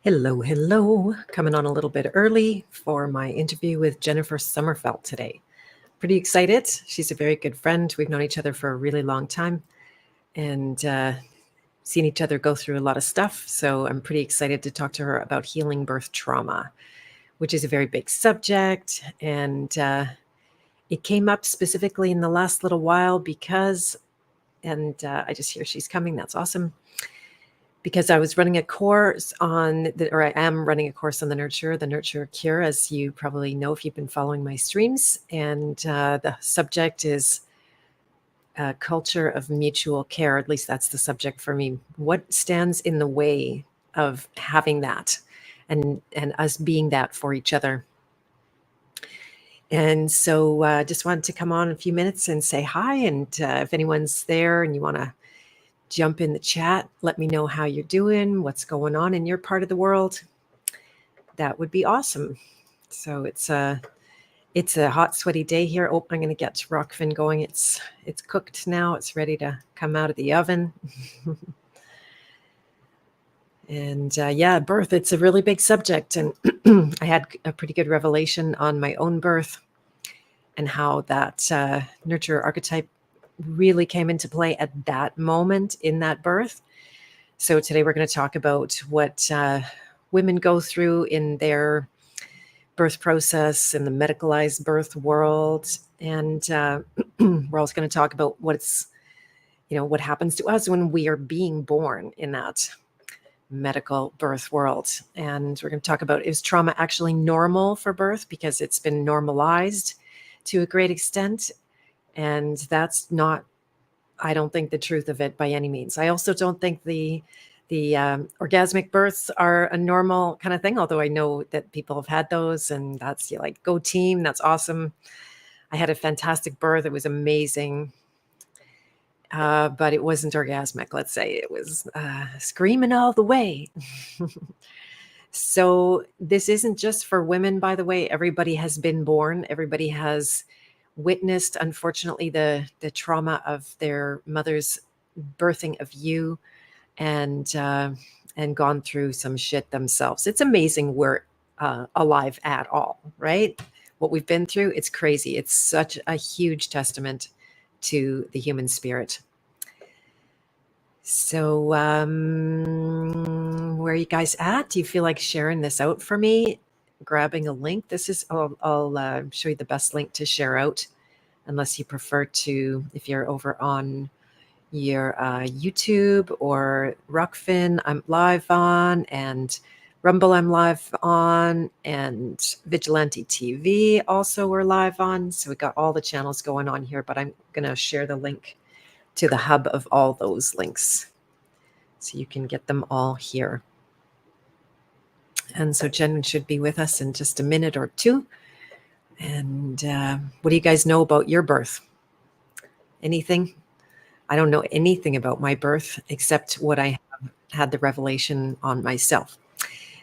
Hello, hello. Coming on a little bit early for my interview with Jennifer Summerfeldt today. Pretty excited. She's a very good friend. We've known each other for a really long time and seen each other go through a lot of stuff. So I'm pretty excited to talk to her about healing birth trauma, which is a very big subject. And it came up specifically in the last little while because, I just hear she's coming. That's awesome. Because I was running a course or I am running a course on the Nurture Cure, as you probably know if you've been following my streams. And the subject is a culture of mutual care. At least that's the subject for me. What stands in the way of having that and us being that for each other? And so just wanted to come on in a few minutes and say hi. And if anyone's there and you want to jump in the chat, let me know how you're doing, what's going on in your part of the world. That would be awesome. So it's a hot, sweaty day here. Oh, I'm going to get Rockfin going. It's cooked now. It's ready to come out of the oven. And birth, it's a really big subject. And I had a pretty good revelation on my own birth and how that nurture archetype really came into play at that moment in that birth. So today we're going to talk about what women go through in their birth process in the medicalized birth world. And we're also going to talk about what happens to us when we are being born in that medical birth world. And we're going to talk about, is trauma actually normal for birth? Because it's been normalized to a great extent. And that's not, I don't think, the truth of it by any means. I also don't think the orgasmic births are a normal kind of thing, although I know that people have had those, and that's like, go team, that's awesome. I had a fantastic birth. It was amazing. But it wasn't orgasmic, let's say. It was screaming all the way. So this isn't just for women, by the way. Everybody has been born. Everybody has witnessed, unfortunately, the trauma of their mother's birthing of you, and gone through some shit themselves. It's amazing we're alive at all, right? What we've been through, it's crazy. It's such a huge testament to the human spirit. So where are you guys at? Do you feel like sharing this out for me? Grabbing a link. This is, I'll show you the best link to share out, unless you prefer to, if you're over on your YouTube or Rockfin, I'm live on, and Rumble I'm live on, and Vigilante TV also we're live on. So we got all the channels going on here, but I'm going to share the link to the hub of all those links so you can get them all here. And so Jen should be with us in just a minute or two. And what do you guys know about your birth? Anything? I don't know anything about my birth except what I have had the revelation on myself.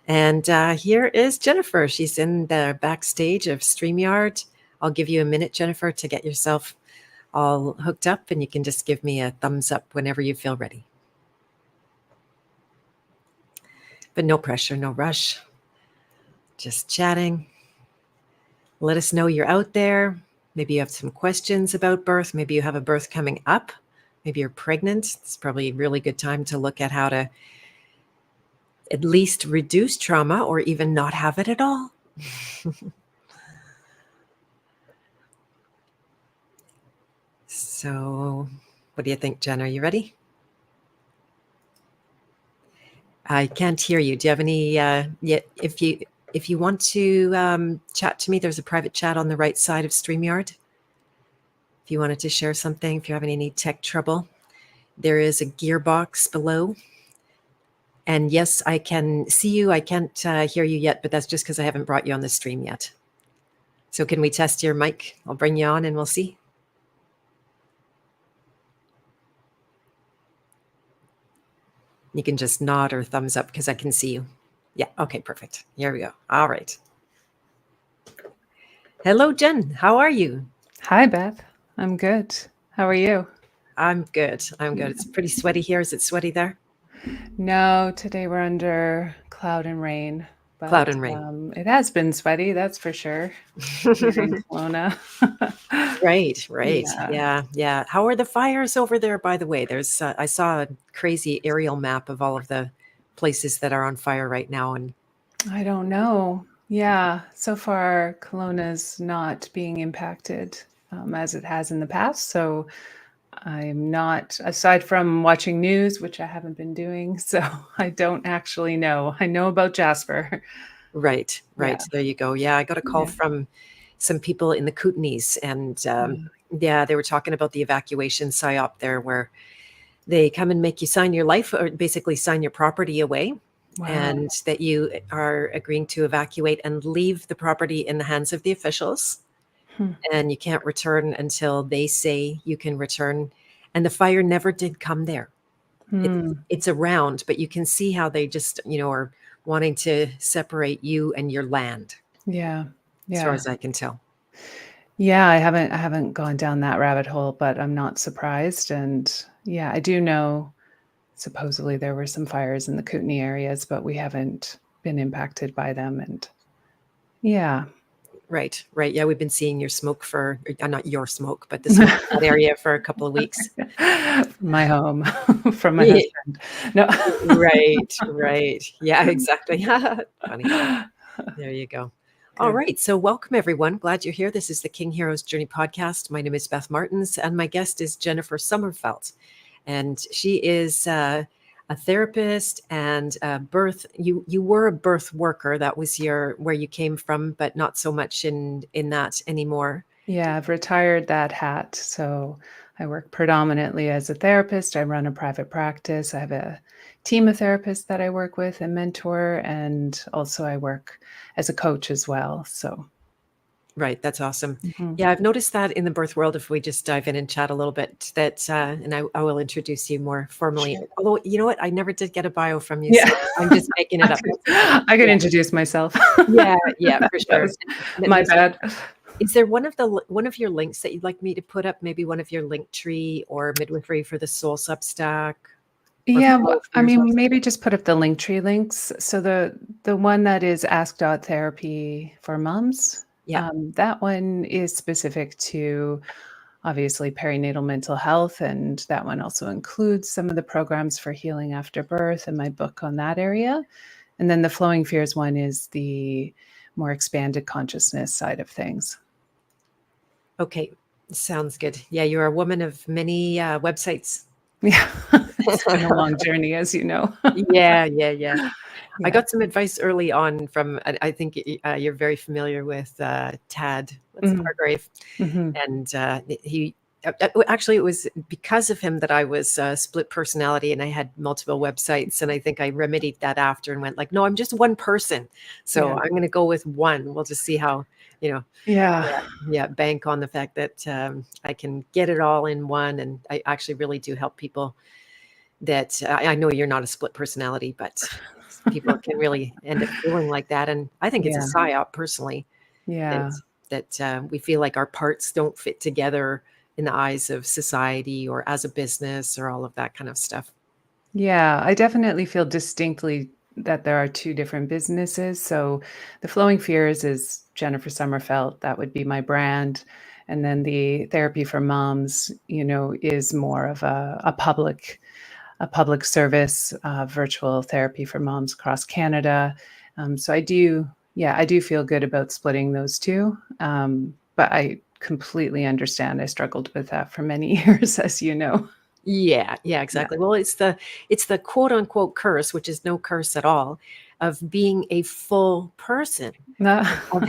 And here is Jennifer. She's in the backstage of StreamYard. I'll give you a minute, Jennifer, to get yourself all hooked up, and you can just give me a thumbs up whenever you feel ready. But no pressure, no rush. Just chatting. Let us know you're out there. Maybe you have some questions about birth. Maybe you have a birth coming up. Maybe you're pregnant. It's probably a really good time to look at how to at least reduce trauma or even not have it at all. So what do you think, Jen? Are you ready? I can't hear you. Do you have any, if you want to chat to me, there's a private chat on the right side of StreamYard. If you wanted to share something, if you're having any tech trouble, there is a gearbox below. And yes, I can see you. I can't hear you yet, but that's just because I haven't brought you on the stream yet. So can we test your mic? I'll bring you on and we'll see. You can just nod or thumbs up because I can see you. Yeah, okay, perfect. Here we go. All right. Hello, Jen. How are you? Hi, Beth. I'm good. How are you? I'm good. I'm good. It's pretty sweaty here. Is it sweaty there? No, today we're under cloud and rain, Cloud but and rain. it has been sweaty, that's for sure, here in Kelowna. Right, right. Yeah. Yeah, yeah. How are the fires over there, by the way? There's, I saw a crazy aerial map of all of the places that are on fire right now. And I don't know. Yeah, so far Kelowna's not being impacted as it has in the past. So I'm not, aside from watching news, which I haven't been doing. So I don't actually know. I know about Jasper. right, right. Yeah. There you go. Yeah, I got a call Yeah. from some people in the Kootenays, and Mm. yeah, they were talking about the evacuation psyop there, where they come and make you sign your life, or basically sign your property away, Wow. and that you are agreeing to evacuate and leave the property in the hands of the officials. Hmm. And you can't return until they say you can return. And the fire never did come there. Hmm. It's around, but you can see how they just, are wanting to separate you and your land, Yeah. as far Yeah. as I can tell. Yeah, I haven't gone down that rabbit hole, but I'm not surprised. And yeah, I do know supposedly there were some fires in the Kootenay areas, but we haven't been impacted by them. And yeah. Right, right. Yeah, we've been seeing your smoke for, not your smoke, but the smoke in that area for a couple of weeks. From my home, from my Yeah, husband. No. right, right. Yeah, exactly. Funny. There you go. All Good. right. So, welcome everyone. Glad you're here. This is the King Heroes Journey podcast. My name is Beth Martins, and my guest is Jennifer Summerfeldt. And she is a therapist and a birth. You were a birth worker. That was where you came from, but not so much in that anymore. Yeah, I've retired that hat. So I work predominantly as a therapist. I run a private practice. I have a team of therapists that I work with and mentor, and also I work as a coach as well. So, Right. That's awesome. mhm. Yeah, I've noticed that in the birth world, if we just dive in and chat a little bit, that, and I will introduce you more formally. Sure. Although, you know what? I never did get a bio from you, Yeah. so I'm just making it I up. could, That's okay. I could Yeah. introduce myself. Yeah. Yeah, for That sure. was And my bad. is there one of your links that you'd like me to put up? Maybe one of your link tree or midwifery for the soul Substack or Yeah, flow for I your mean, Substack? maybe just put up the Linktree links. So the one that is Ask.Therapy for Moms, Yeah. that one is specific to obviously perinatal mental health, and that one also includes some of the programs for healing after birth and my book on that area. And then the Flowing Fears one is the more expanded consciousness side of things. Okay. Sounds good. Yeah, you're a woman of many websites. Yeah, it's been a long journey, as you know. Yeah, yeah, yeah. I Yeah. got some advice early on from, I think you're very familiar with Tad, what's Mhm. Hargrave, Mhm. and he. Actually, it was because of him that I was split personality and I had multiple websites. And I think I remedied that after and went like, no, I'm just one person. So Yeah. I'm going to go with one. We'll just see how, you know, Yeah. yeah, yeah, bank on the fact that I can get it all in one. And I actually really do help people that I know you're not a split personality, but people can really end up feeling like that. And I think it's a Yeah. psyop personally Yeah. that we feel like our parts don't fit together in the eyes of society or as a business or all of that kind of stuff. Yeah, I definitely feel distinctly that there are two different businesses. So the Flowing Fears is Jennifer Summerfeldt, that would be my brand. And then the Therapy for Moms, is more of a public service, virtual therapy for moms across Canada. So I do feel good about splitting those two. But I completely understand. I struggled with that for many years, as you know. Yeah, yeah, Yeah. exactly. Well, it's the quote unquote curse, which is no curse at all, of being a full person, of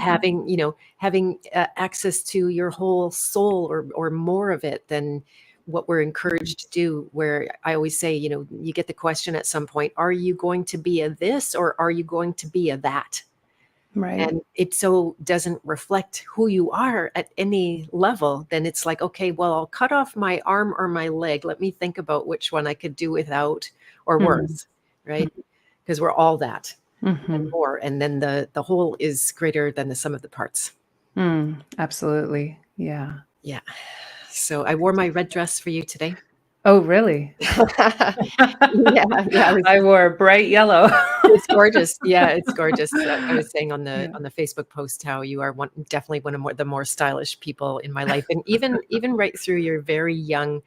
having access to your whole soul or more of it than what we're encouraged to do. Where I always say, you get the question at some point, are you going to be a this or are you going to be a that? Right. And it so doesn't reflect who you are at any level, then it's like, okay, well, I'll cut off my arm or my leg. Let me think about which one I could do without or Mhm. worse, right? Because we're all that and Mhm. more. And then the whole is greater than the sum of the parts. Absolutely. Yeah. Yeah. So I wore my red dress for you today. Oh, really? Yeah, yeah. I wore bright yellow. It's gorgeous. Yeah, it's gorgeous. I was saying on Yeah. the Facebook post how you are definitely one of the more stylish people in my life, and even right through your very young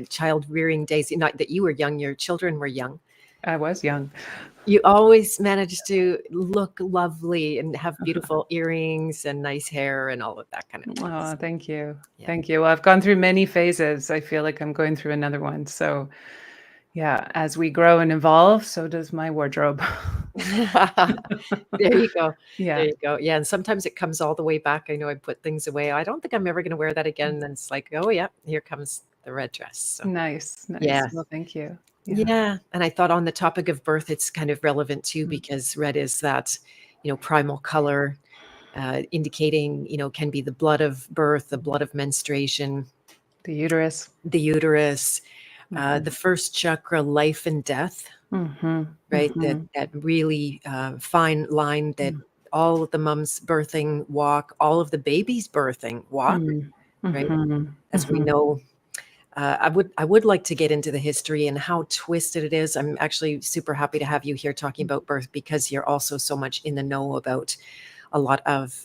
child rearing days. Not that you were young, your children were young. I was young. You always managed to look lovely and have beautiful earrings and nice hair and all of that kind of thing. Oh, thank you. Yeah. Thank you. Well, I've gone through many phases. I feel like I'm going through another one. So, yeah, as we grow and evolve, so does my wardrobe. There you go. There Yeah. you go. Yeah, and sometimes it comes all the way back. I know I put things away. I don't think I'm ever going to wear that again. And then it's like, oh yeah, here comes the red dress. So Nice. Nice. yeah, Well, thank you. Yeah. yeah. And I thought on the topic of birth, it's kind of relevant too Mm. because red is that, primal color, indicating, can be the blood of birth, the blood of menstruation, The uterus. the uterus, Mhm. the first chakra, life and death. Mhm. Right? That Mhm. that really fine line that Mm. all of the moms birthing walk, all of the babies birthing walk, Mm. right? Mhm. As we Mhm. know, I would like to get into the history and how twisted it is. I'm actually super happy to have you here talking about birth because you're also so much in the know about a lot of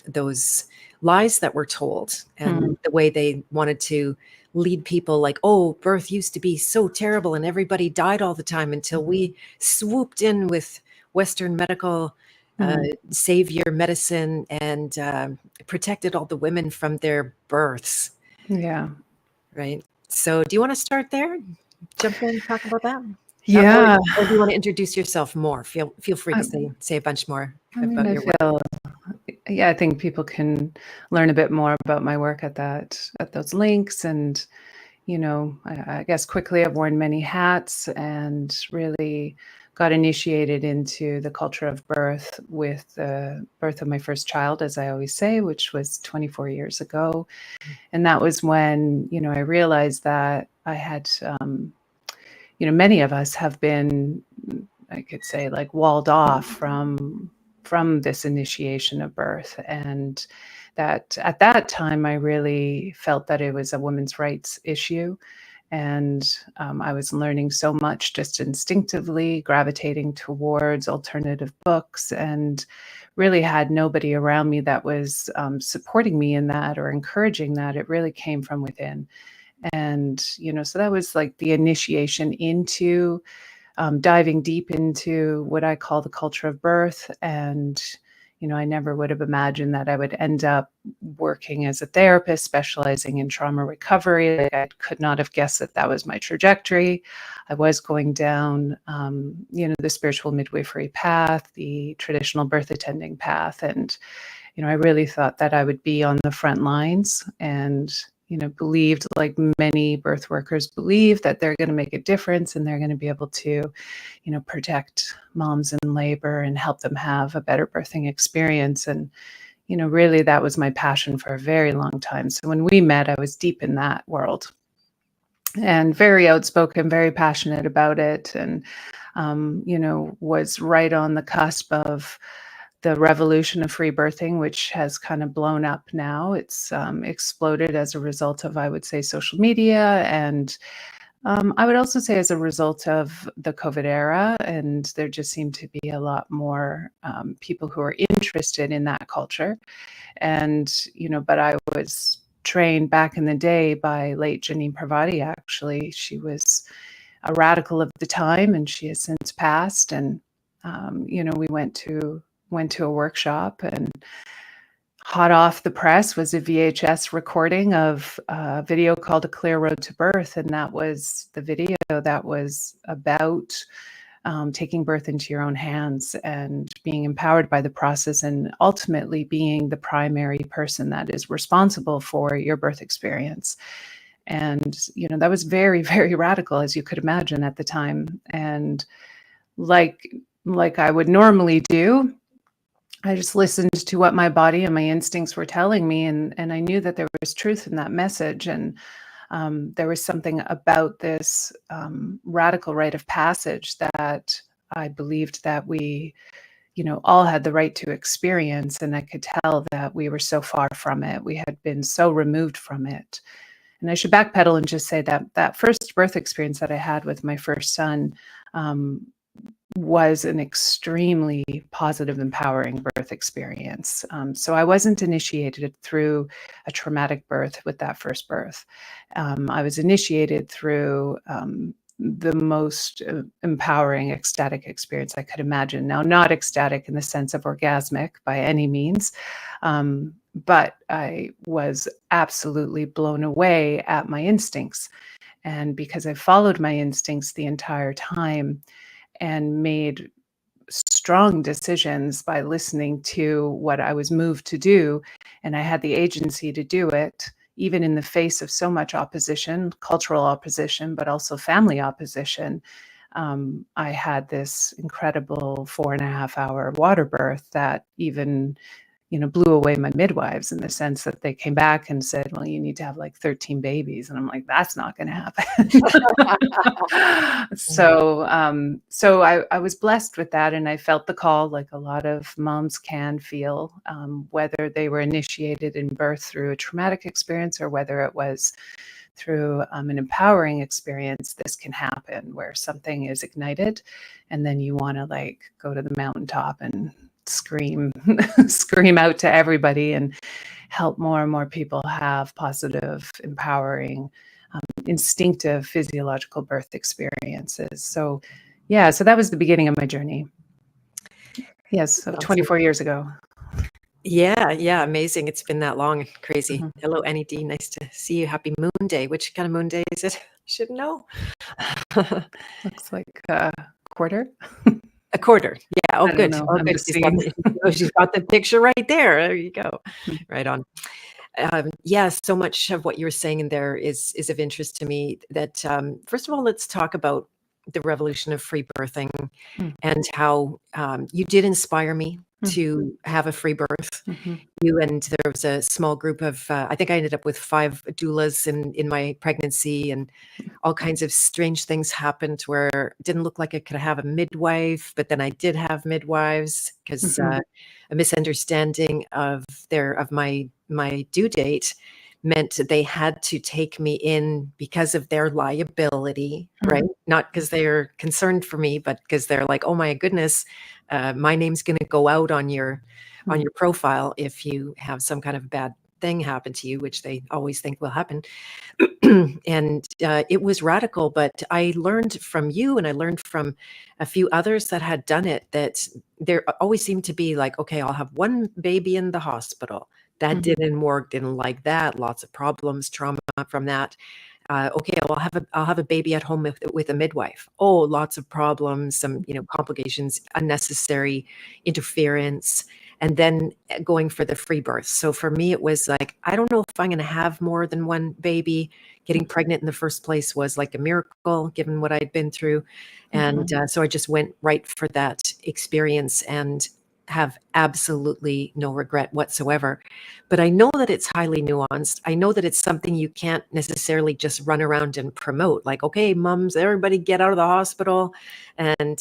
those lies that were told Mm. and the way they wanted to lead people like, oh, birth used to be so terrible and everybody died all the time until we swooped in with Western medical Mm. savior medicine and protected all the women from their births, Yeah. right? So do you want to start there? Jump in, talk about that? Yeah. Or do you want to introduce yourself more? Feel free to I, say a bunch more I mean, about I your work. feel, yeah, I think people can learn a bit more about my work at those links. And, I guess quickly I've worn many hats and really got initiated into the culture of birth with the birth of my first child, as I always say, which was 24 years ago. And that was when, I realized that I had, many of us have been, I could say, like walled off from this initiation of birth. And that at that time I really felt that it was a women's rights issue. And I was learning so much just instinctively, gravitating towards alternative books, and really had nobody around me that was supporting me in that or encouraging that. It really came from within. And, so that was like the initiation into diving deep into what I call the culture of birth. And, I never would have imagined that I would end up working as a therapist, specializing in trauma recovery. Like, I could not have guessed that that was my trajectory. I was going down, the spiritual midwifery path, the traditional birth attending path. And, I really thought that I would be on the front lines and, believed, like many birth workers believe, that they're going to make a difference and they're going to be able to, protect moms in labor and help them have a better birthing experience. And, really that was my passion for a very long time. So when we met, I was deep in that world and very outspoken, very passionate about it. And, was right on the cusp of the revolution of free birthing, which has kind of blown up now. It's exploded as a result of, I would say, social media. And I would also say as a result of the COVID era. And there just seemed to be a lot more people who are interested in that culture. And, but I was trained back in the day by late Janine Parvati, actually. She was a radical of the time, and she has since passed. And, we went to a workshop, and hot off the press was a VHS recording of a video called A Clear Road to Birth. And that was the video that was about taking birth into your own hands and being empowered by the process, and ultimately being the primary person that is responsible for your birth experience. And, that was very, very radical, as you could imagine at the time. And like I would normally do, I just listened to what my body and my instincts were telling me, and I knew that there was truth in that message. And there was something about this radical rite of passage that I believed that we, all had the right to experience. And I could tell that we were so far from it. We had been so removed from it. And I should backpedal and just say that that first birth experience that I had with my first son, was an extremely positive, empowering birth experience. So I wasn't initiated through a traumatic birth with that first birth. I was initiated through the most empowering, ecstatic experience I could imagine. Now, not ecstatic in the sense of orgasmic by any means, but I was absolutely blown away at my instincts. And because I followed my instincts the entire time and made strong decisions by listening to what I was moved to do, and I had the agency to do it, even in the face of so much opposition, cultural opposition, but also family opposition. I had this incredible 4.5 hour water birth that even blew away my midwives in the sense that they came back and said, well, you need to have like 13 babies. And I'm like, that's not going to happen. So I was blessed with that. And I felt the call like a lot of moms can feel, whether they were initiated in birth through a traumatic experience or whether it was through an empowering experience. This can happen where something is ignited and then you want to like go to the mountaintop and scream out to everybody and help more and more people have positive, empowering, instinctive physiological birth experiences. So that was the beginning of my journey. Yes, so 24 years ago. Yeah, amazing. It's been that long. Crazy. Mm-hmm. Hello, Annie D. Nice to see you. Happy Moon Day. Which kind of moon day is it? Should know. Looks like a quarter. A quarter. Yeah. Oh, good. Oh, I'm good. She's got the picture right there. There you go. Right on. So much of what you were saying in there is of interest to me. That first of all, let's talk about the revolution of free birthing and how you did inspire me to have a free birth. You and there was a small group of, I think I ended up with 5 doulas in my pregnancy, and all kinds of strange things happened where it didn't look like I could have a midwife, but then I did have midwives because a misunderstanding of my due date meant that they had to take me in because of their liability, right? Not because they're concerned for me, but because they're like, oh my goodness, my name's going to go out on your profile if you have some kind of bad thing happen to you, which they always think will happen. And it was radical, but I learned from you and I learned from a few others that had done it, that there always seemed to be like, okay, I'll have one baby in the hospital. That didn't work, didn't like that, lots of problems, trauma from that. Okay, well, I'll have a baby at home with a midwife. Oh, lots of problems, some complications, unnecessary interference, and then going for the free birth. So for me, it was like, I don't know if I'm going to have more than one baby. Getting pregnant in the first place was like a miracle, given what I'd been through, and so I just went right for that experience and have absolutely no regret whatsoever. But I know that it's highly nuanced. I know that it's something you can't necessarily just run around and promote. Like, okay, moms, everybody get out of the hospital and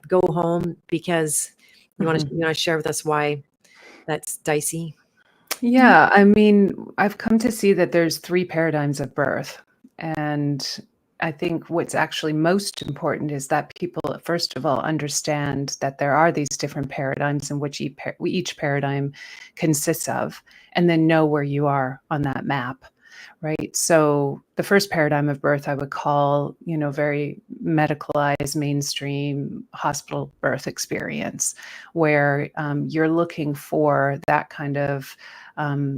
go home, because you want to share with us why that's dicey. Yeah, I mean, I've come to see that there's 3 paradigms of birth. And I think what's actually most important is that people, first of all, understand that there are these different paradigms in which each paradigm consists of, and then know where you are on that map, right? So the first paradigm of birth I would call, very medicalized, mainstream hospital birth experience, where you're looking for that kind of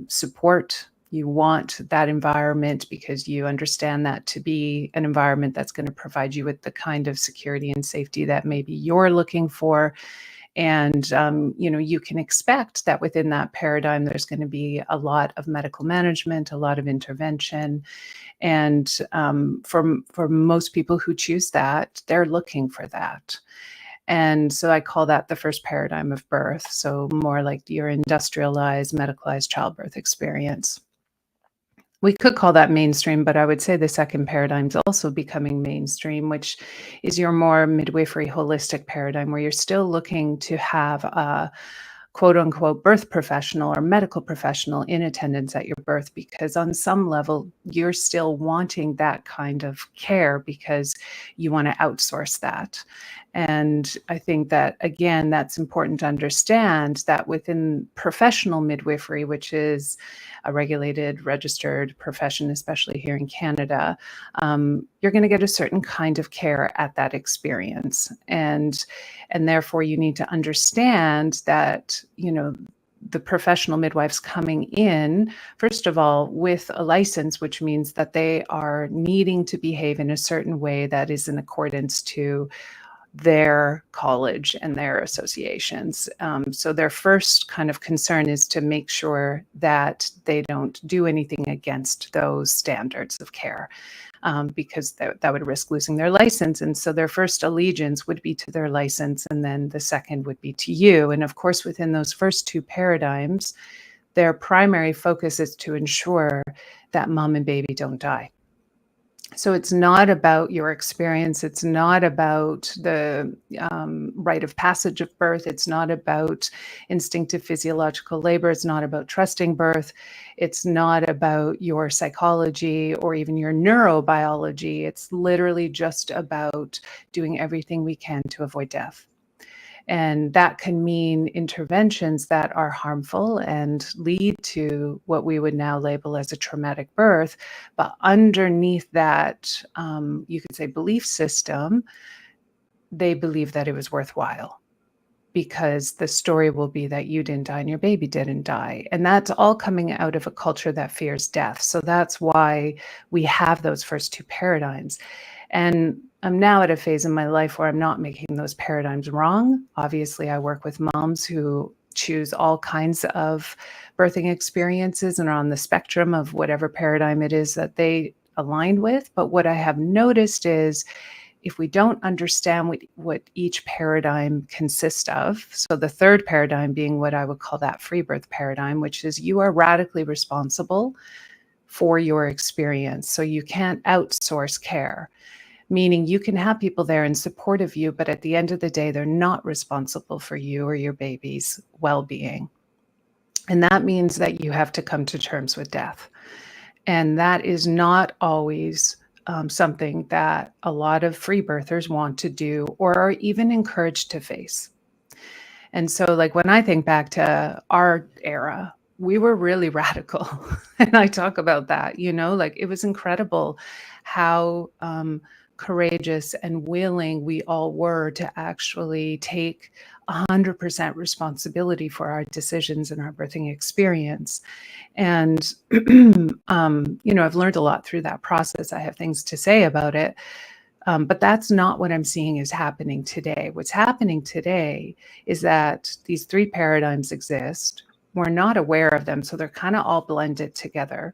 support. You want that environment because you understand that to be an environment that's going to provide you with the kind of security and safety that maybe you're looking for. And, you can expect that within that paradigm, there's going to be a lot of medical management, a lot of intervention. And for most people who choose that, they're looking for that. And so I call that the first paradigm of birth. So more like your industrialized, medicalized childbirth experience. We could call that mainstream, but I would say the second paradigm is also becoming mainstream, which is your more midwifery holistic paradigm, where you're still looking to have a quote unquote birth professional or medical professional in attendance at your birth, because on some level you're still wanting that kind of care because you want to outsource that. And I think that, again, that's important to understand that within professional midwifery, which is a regulated, registered profession, especially here in Canada, you're going to get a certain kind of care at that experience. And therefore you need to understand that, the professional midwives coming in, first of all, with a license, which means that they are needing to behave in a certain way that is in accordance to their college and their associations. So their first kind of concern is to make sure that they don't do anything against those standards of care, because that would risk losing their license. And so their first allegiance would be to their license, and then the second would be to you. And of course, within those first two paradigms, their primary focus is to ensure that mom and baby don't die. So it's not about your experience. It's not about the rite of passage of birth. It's not about instinctive physiological labor. It's not about trusting birth. It's not about your psychology or even your neurobiology. It's literally just about doing everything we can to avoid death. And that can mean interventions that are harmful and lead to what we would now label as a traumatic birth. But underneath that, you could say, belief system, they believe that it was worthwhile, because the story will be that you didn't die and your baby didn't die. And that's all coming out of a culture that fears death. So that's why we have those first two paradigms. And I'm now at a phase in my life where I'm not making those paradigms wrong. Obviously, I work with moms who choose all kinds of birthing experiences and are on the spectrum of whatever paradigm it is that they align with. But what I have noticed is, if we don't understand what each paradigm consists of, so the third paradigm being what I would call that free birth paradigm, which is you are radically responsible for your experience. So you can't outsource care, meaning you can have people there in support of you, but at the end of the day, they're not responsible for you or your baby's well-being. And that means that you have to come to terms with death. And that is not always something that a lot of free birthers want to do or are even encouraged to face. And so, like, when I think back to our era, we were really radical. And I talk about that, like, it was incredible how courageous and willing we all were to actually take 100% responsibility for our decisions and our birthing experience. And, I've learned a lot through that process. I have things to say about it. But that's not what I'm seeing is happening today. What's happening today is that these three paradigms exist. We're not aware of them, so they're kind of all blended together.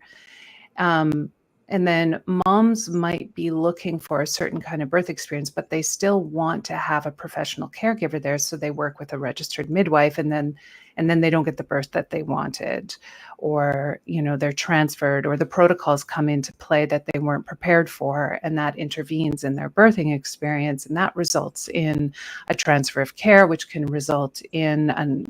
And then moms might be looking for a certain kind of birth experience, but they still want to have a professional caregiver there. So they work with a registered midwife, and then they don't get the birth that they wanted, or, they're transferred, or the protocols come into play that they weren't prepared for, and that intervenes in their birthing experience. And that results in a transfer of care, which can result in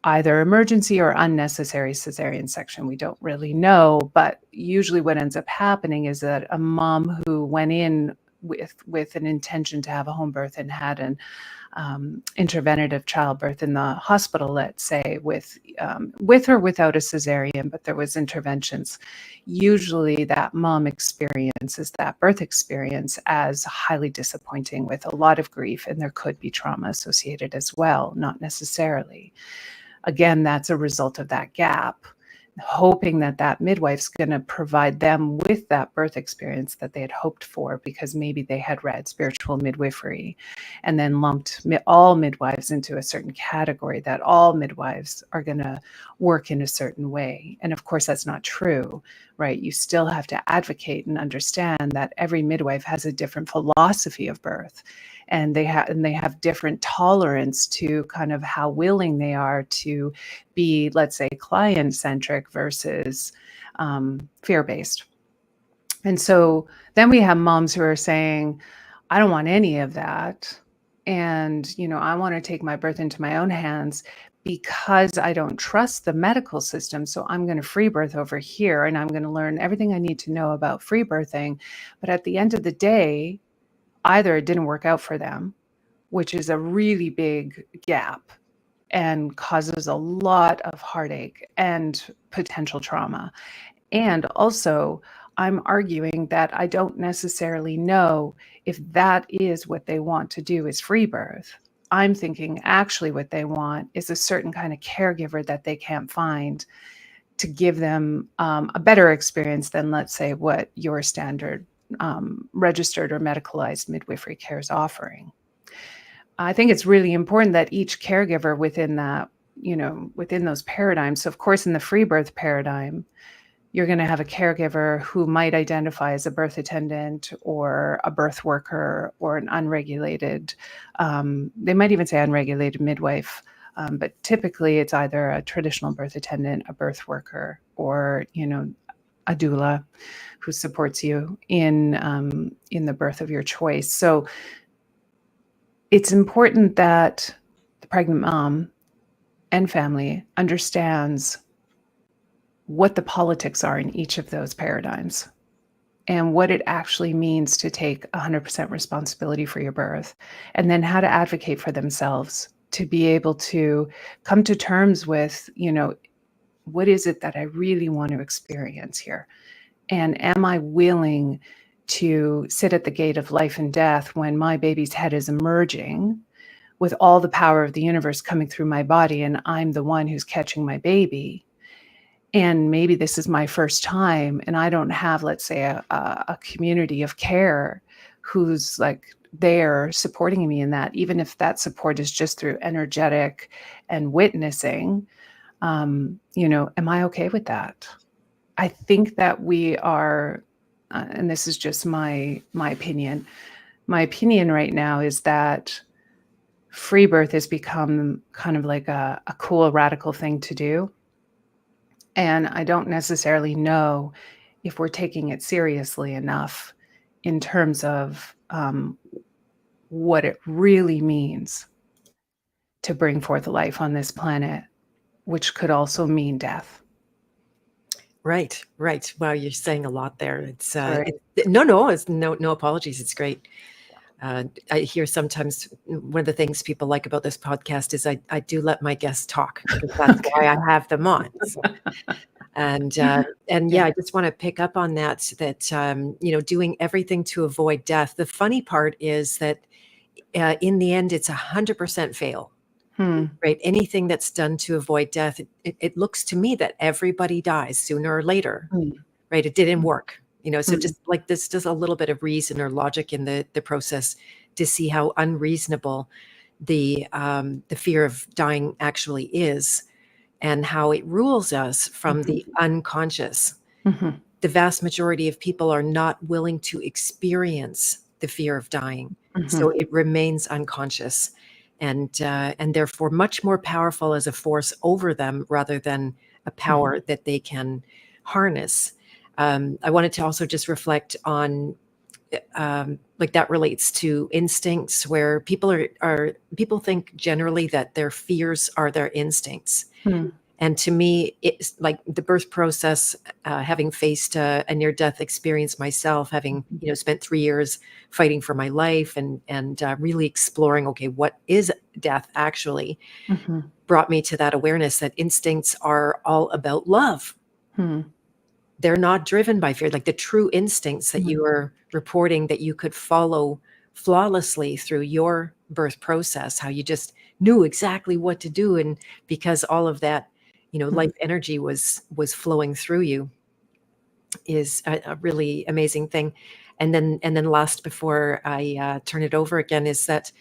either emergency or unnecessary cesarean section. We don't really know, but usually what ends up happening is that a mom who went in with an intention to have a home birth and had an interventive childbirth in the hospital, let's say, with or without a cesarean, but there was interventions. Usually that mom experiences that birth experience as highly disappointing, with a lot of grief, and there could be trauma associated as well, not necessarily. Again, that's a result of that gap, hoping that midwife's going to provide them with that birth experience that they had hoped for, because maybe they had read spiritual midwifery and then lumped all midwives into a certain category, that all midwives are going to work in a certain way. And of course, that's not true, right? You still have to advocate and understand that every midwife has a different philosophy of birth. And they have different tolerance to kind of how willing they are to be, let's say, client-centric versus fear-based. And so then we have moms who are saying, I don't want any of that. And, I want to take my birth into my own hands because I don't trust the medical system. So I'm going to free birth over here and I'm going to learn everything I need to know about free birthing. But at the end of the day, either it didn't work out for them, which is a really big gap and causes a lot of heartache and potential trauma. And also, I'm arguing that I don't necessarily know if that is what they want to do is free birth. I'm thinking actually what they want is a certain kind of caregiver that they can't find to give them a better experience than, let's say, what your standard registered or medicalized midwifery care is offering. I think it's really important that each caregiver within that, within those paradigms. So, of course, in the free birth paradigm, you're going to have a caregiver who might identify as a birth attendant or a birth worker or an unregulated, they might even say unregulated midwife, but typically it's either a traditional birth attendant, a birth worker, or, a doula who supports you in the birth of your choice. So it's important that the pregnant mom and family understands what the politics are in each of those paradigms and what it actually means to take 100% responsibility for your birth, and then how to advocate for themselves to be able to come to terms with, what is it that I really want to experience here? And am I willing to sit at the gate of life and death when my baby's head is emerging with all the power of the universe coming through my body and I'm the one who's catching my baby? And maybe this is my first time and I don't have, let's say, a community of care who's like there supporting me in that, even if that support is just through energetic and witnessing, am I okay with that? I think that we are, and this is just my opinion. My opinion right now is that free birth has become kind of like a cool, radical thing to do. And I don't necessarily know if we're taking it seriously enough in terms of what it really means to bring forth life on this planet, which could also mean death. Right. Wow, you're saying a lot there. It's Sorry. it's no apologies. It's great. I hear sometimes one of the things people like about this podcast is I do let my guests talk because that's Okay. why I have them on. So, and I just want to pick up on that doing everything to avoid death. The funny part is that in the end, it's 100% fail. Right? Anything that's done to avoid death, it looks to me that everybody dies sooner or later. Right? It didn't work. So just like this, just a little bit of reason or logic in the process to see how unreasonable the fear of dying actually is, and how it rules us from the unconscious. The vast majority of people are not willing to experience the fear of dying, so it remains unconscious, and therefore much more powerful as a force over them rather than a power that they can harness. I wanted to also just reflect on like that relates to instincts, where people think generally that their fears are their instincts. And to me, it's like the birth process, having faced a near-death experience myself, having spent 3 years fighting for my life and really exploring, okay, what is death actually, brought me to that awareness that instincts are all about love. They're not driven by fear. Like the true instincts that you were reporting that you could follow flawlessly through your birth process, how you just knew exactly what to do, and because all of that life energy was flowing through you, is a really amazing thing. And then last, before I turn it over again, is that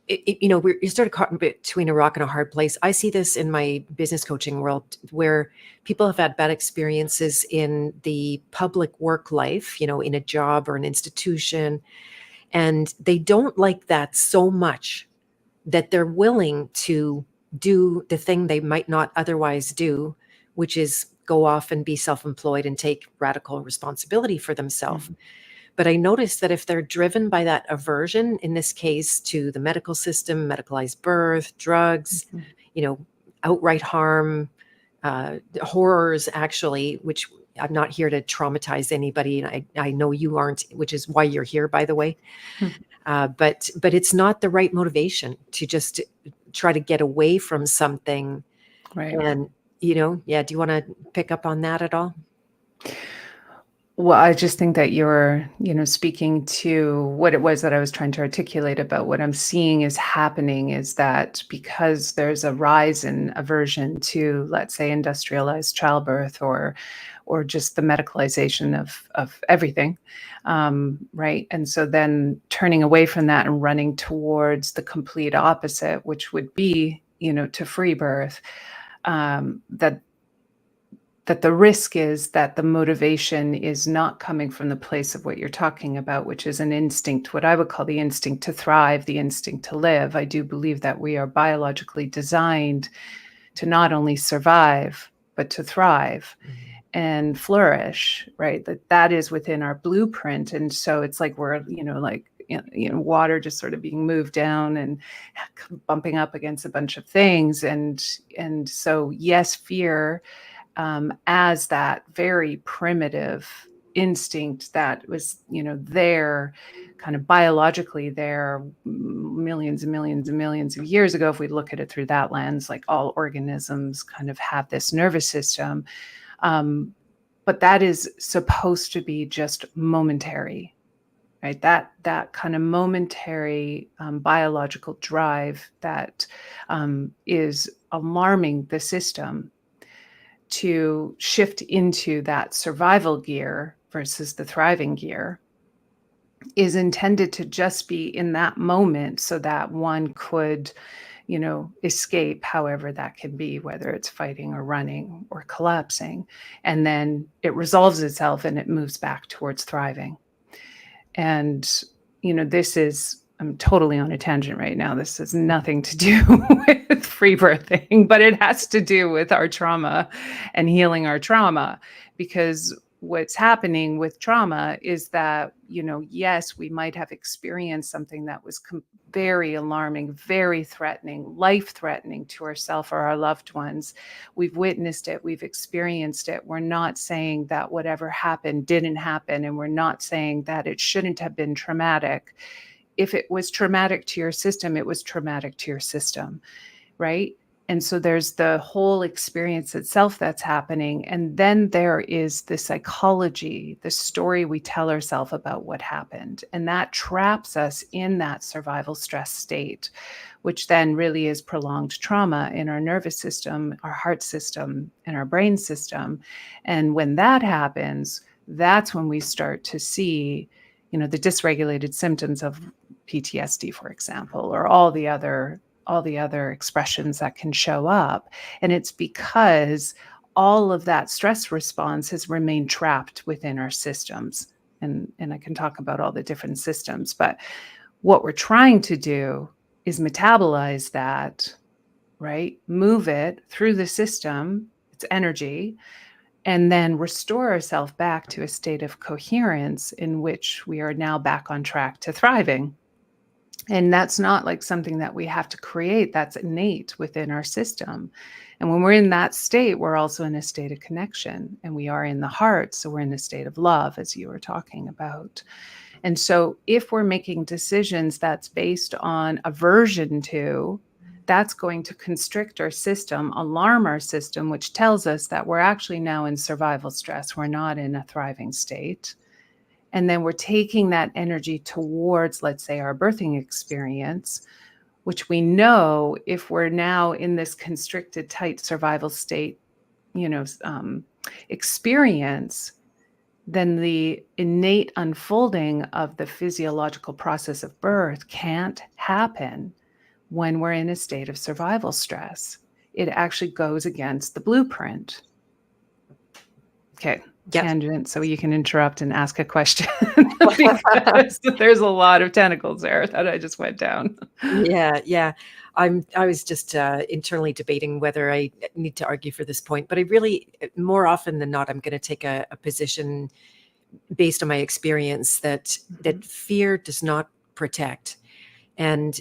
you sort of caught between a rock and a hard place. I see this in my business coaching world, where people have had bad experiences in the public work life, in a job or an institution, and they don't like that so much that they're willing to do the thing they might not otherwise do, which is go off and be self-employed and take radical responsibility for themselves. But I noticed that if they're driven by that aversion, in this case, to the medical system, medicalized birth, drugs, outright harm, horrors, actually, which I'm not here to traumatize anybody. And I know you aren't, which is why you're here, by the way. But it's not the right motivation to just try to get away from something. Right. And, do you want to pick up on that at all? Well, I just think that you're, speaking to what it was that I was trying to articulate about what I'm seeing is happening is that because there's a rise in aversion to, let's say, industrialized childbirth or just the medicalization of everything, right? And so then turning away from that and running towards the complete opposite, which would be, to free birth, that the risk is that the motivation is not coming from the place of what you're talking about, which is an instinct, what I would call the instinct to thrive, the instinct to live. I do believe that we are biologically designed to not only survive, but to thrive and flourish, right? That is within our blueprint. And so it's like we're, water just sort of being moved down and bumping up against a bunch of things. And so, yes, fear, as that very primitive instinct that was, there kind of biologically there millions and millions and millions of years ago. If we look at it through that lens, like all organisms kind of have this nervous system. But that is supposed to be just momentary, right? That kind of momentary biological drive that is alarming the system to shift into that survival gear versus the thriving gear is intended to just be in that moment so that one could, escape however that can be, whether it's fighting or running or collapsing. And then it resolves itself and it moves back towards thriving. And, I'm totally on a tangent right now. This has nothing to do with free birthing, but it has to do with our trauma and healing our trauma. Because what's happening with trauma is that, yes, we might have experienced something that was very alarming, very threatening, life-threatening to ourselves or our loved ones. We've witnessed it. We've experienced it. We're not saying that whatever happened didn't happen, and we're not saying that it shouldn't have been traumatic. If it was traumatic to your system, it was traumatic to your system, right? And so there's the whole experience itself that's happening. And then there is the psychology, the story we tell ourselves about what happened. And that traps us in that survival stress state, which then really is prolonged trauma in our nervous system, our heart system, and our brain system. And when that happens, that's when we start to see, the dysregulated symptoms of PTSD, for example, or all the other expressions that can show up. And it's because all of that stress response has remained trapped within our systems. And I can talk about all the different systems, but what we're trying to do is metabolize that, right? Move it through the system, it's energy, and then restore ourselves back to a state of coherence in which we are now back on track to thriving. And that's not like something that we have to create. That's innate within our system. And when we're in that state, we're also in a state of connection, and we are in the heart. So we're in a state of love, as you were talking about. And so if we're making decisions that's based on aversion to, that's going to constrict our system, alarm our system, which tells us that we're actually now in survival stress. We're not in a thriving state. And then we're taking that energy towards, let's say, our birthing experience, which we know if we're now in this constricted, tight survival state, experience, then the innate unfolding of the physiological process of birth can't happen when we're in a state of survival stress. It actually goes against the blueprint. Okay. Yep. Tangent, so you can interrupt and ask a question because there's a lot of tentacles there that I just went down. Yeah. I was just internally debating whether I need to argue for this point, but I really, more often than not, I'm going to take a position based on my experience, that fear does not protect. And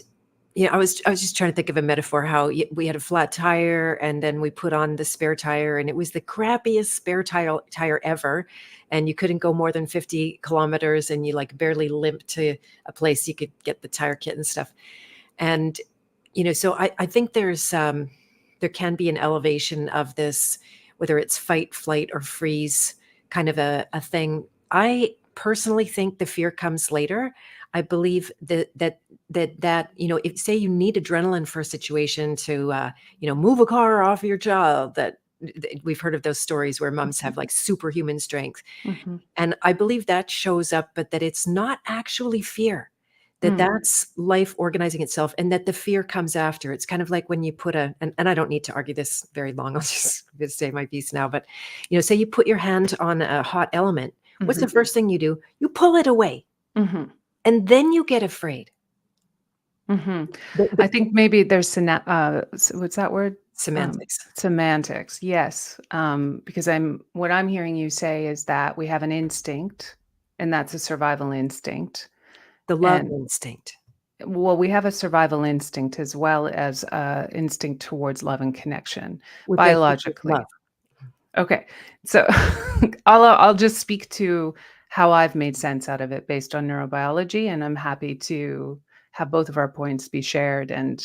I was just trying to think of a metaphor, how we had a flat tire and then we put on the spare tire, and it was the crappiest spare tire ever, and you couldn't go more than 50 kilometers, and you like barely limped to a place you could get the tire kit and stuff. And so I think there can be an elevation of this, whether it's fight, flight, or freeze kind of a thing. I personally think the fear comes later. I believe that if say you need adrenaline for a situation to move a car off your child, that we've heard of those stories where moms have like superhuman strength. Mhm. And I believe that shows up, but that it's not actually fear, that Mm. that's life organizing itself, and that the fear comes after. It's kind of like when you put and I don't need to argue this very long. I'll just say my piece now. But, say you put your hand on a hot element. What's the Mhm. first thing you do? You pull it away, Mhm. and then you get afraid. Mhm. I The think maybe there's what's that word? semantics, Semantics, yes. Because what I'm hearing you say is that we have an instinct, and that's a survival instinct. the love And instinct. well, we have a survival instinct as well as a instinct towards love and connection Which I think is love. biologically. Okay. So I'll just speak to how I've made sense out of it based on neurobiology, and I'm happy to have both of our points be shared and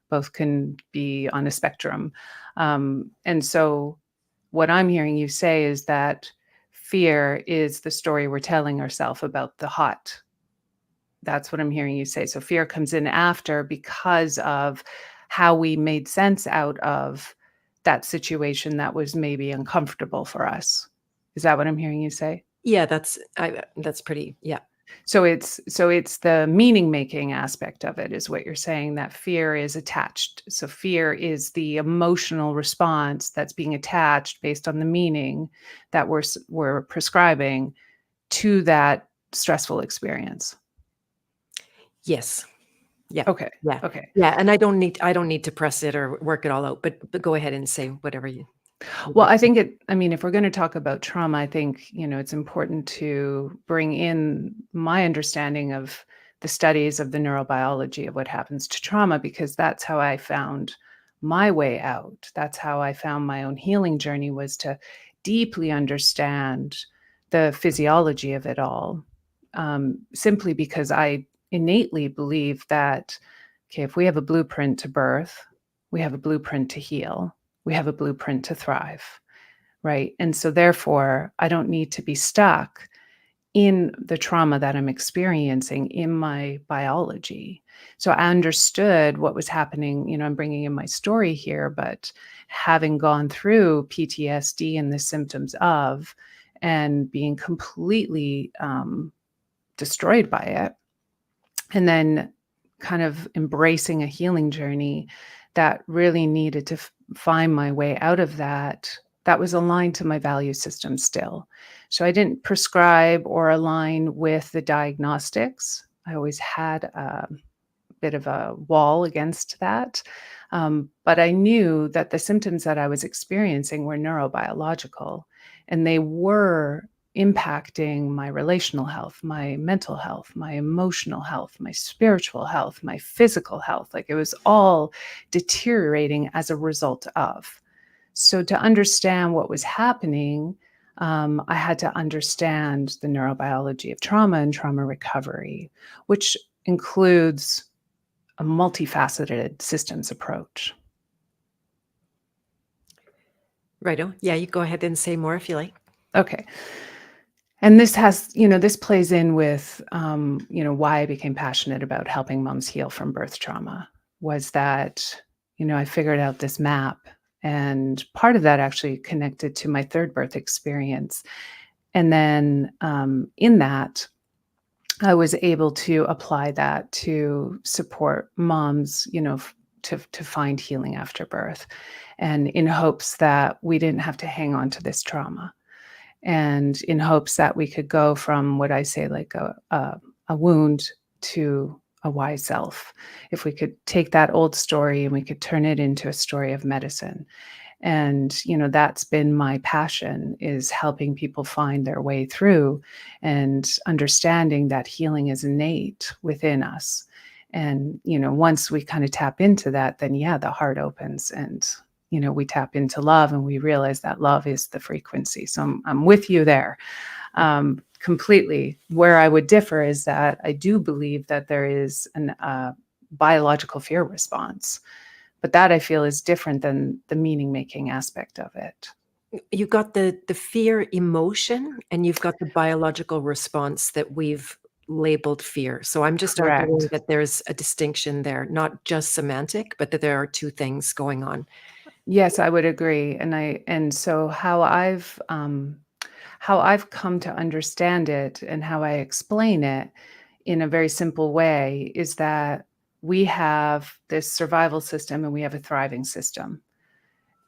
both can be on a spectrum. And so what I'm hearing you say is that fear is the story we're telling ourselves about the hot. That's what I'm hearing you say. So fear comes in after because of how we made sense out of that situation that was maybe uncomfortable for us. Is that what I'm hearing you say? Yeah, that's pretty. Yeah. So it's the meaning making aspect of it is what you're saying, that fear is attached. So fear is the emotional response that's being attached based on the meaning that we're prescribing to that stressful experience. Yes. Yeah. Okay. Yeah. Okay. Yeah. And I don't need to press it or work it all out, but go ahead and say whatever you'd Well, like. I mean, if we're going to talk about trauma, I think, it's important to bring in my understanding of the studies of the neurobiology of what happens to trauma, because that's how I found my way out. That's how I found my own healing journey, was to deeply understand the physiology of it all. Simply because I innately believe that, okay, if we have a blueprint to birth, we have a blueprint to heal, we have a blueprint to thrive, right? And so therefore, I don't need to be stuck in the trauma that I'm experiencing in my biology. So I understood what was happening. I'm bringing in my story here, but having gone through PTSD and the symptoms of, and being completely destroyed by it, and then kind of embracing a healing journey that really needed to find my way out of that was aligned to my value system still. So I didn't prescribe or align with the diagnostics. I always had a bit of a wall against that. But I knew that the symptoms that I was experiencing were neurobiological, and they were impacting my relational health, my mental health, my emotional health, my spiritual health, my physical health. Like, it was all deteriorating as a result of. So to understand what was happening, I had to understand the neurobiology of trauma and trauma recovery, which includes a multifaceted systems approach. Righto. Yeah, you go ahead and say more if you like. Okay. And this plays in with, why I became passionate about helping moms heal from birth trauma, was that, I figured out this map, and part of that actually connected to my third birth experience. And then in that, I was able to apply that to support moms, to find healing after birth, and in hopes that we didn't have to hang on to this trauma, and in hopes that we could go from what I say, like a wound to a wise self. If we could take that old story and we could turn it into a story of medicine. And, that's been my passion, is helping people find their way through and understanding that healing is innate within us. And, once we kind of tap into that, then the heart opens and, we tap into love and we realize that love is the frequency. So I'm with you there. Completely. Where I would differ is that I do believe that there is a biological fear response, but that I feel is different than the meaning making aspect of it. You got the fear emotion, and you've got the biological response that we've labeled fear. So I'm just arguing Correct. that there's a distinction there, not just semantic, but that there are two things going on. Yes, I would agree. And so how I've come to understand it and how I explain it in a very simple way is that we have this survival system and we have a thriving system.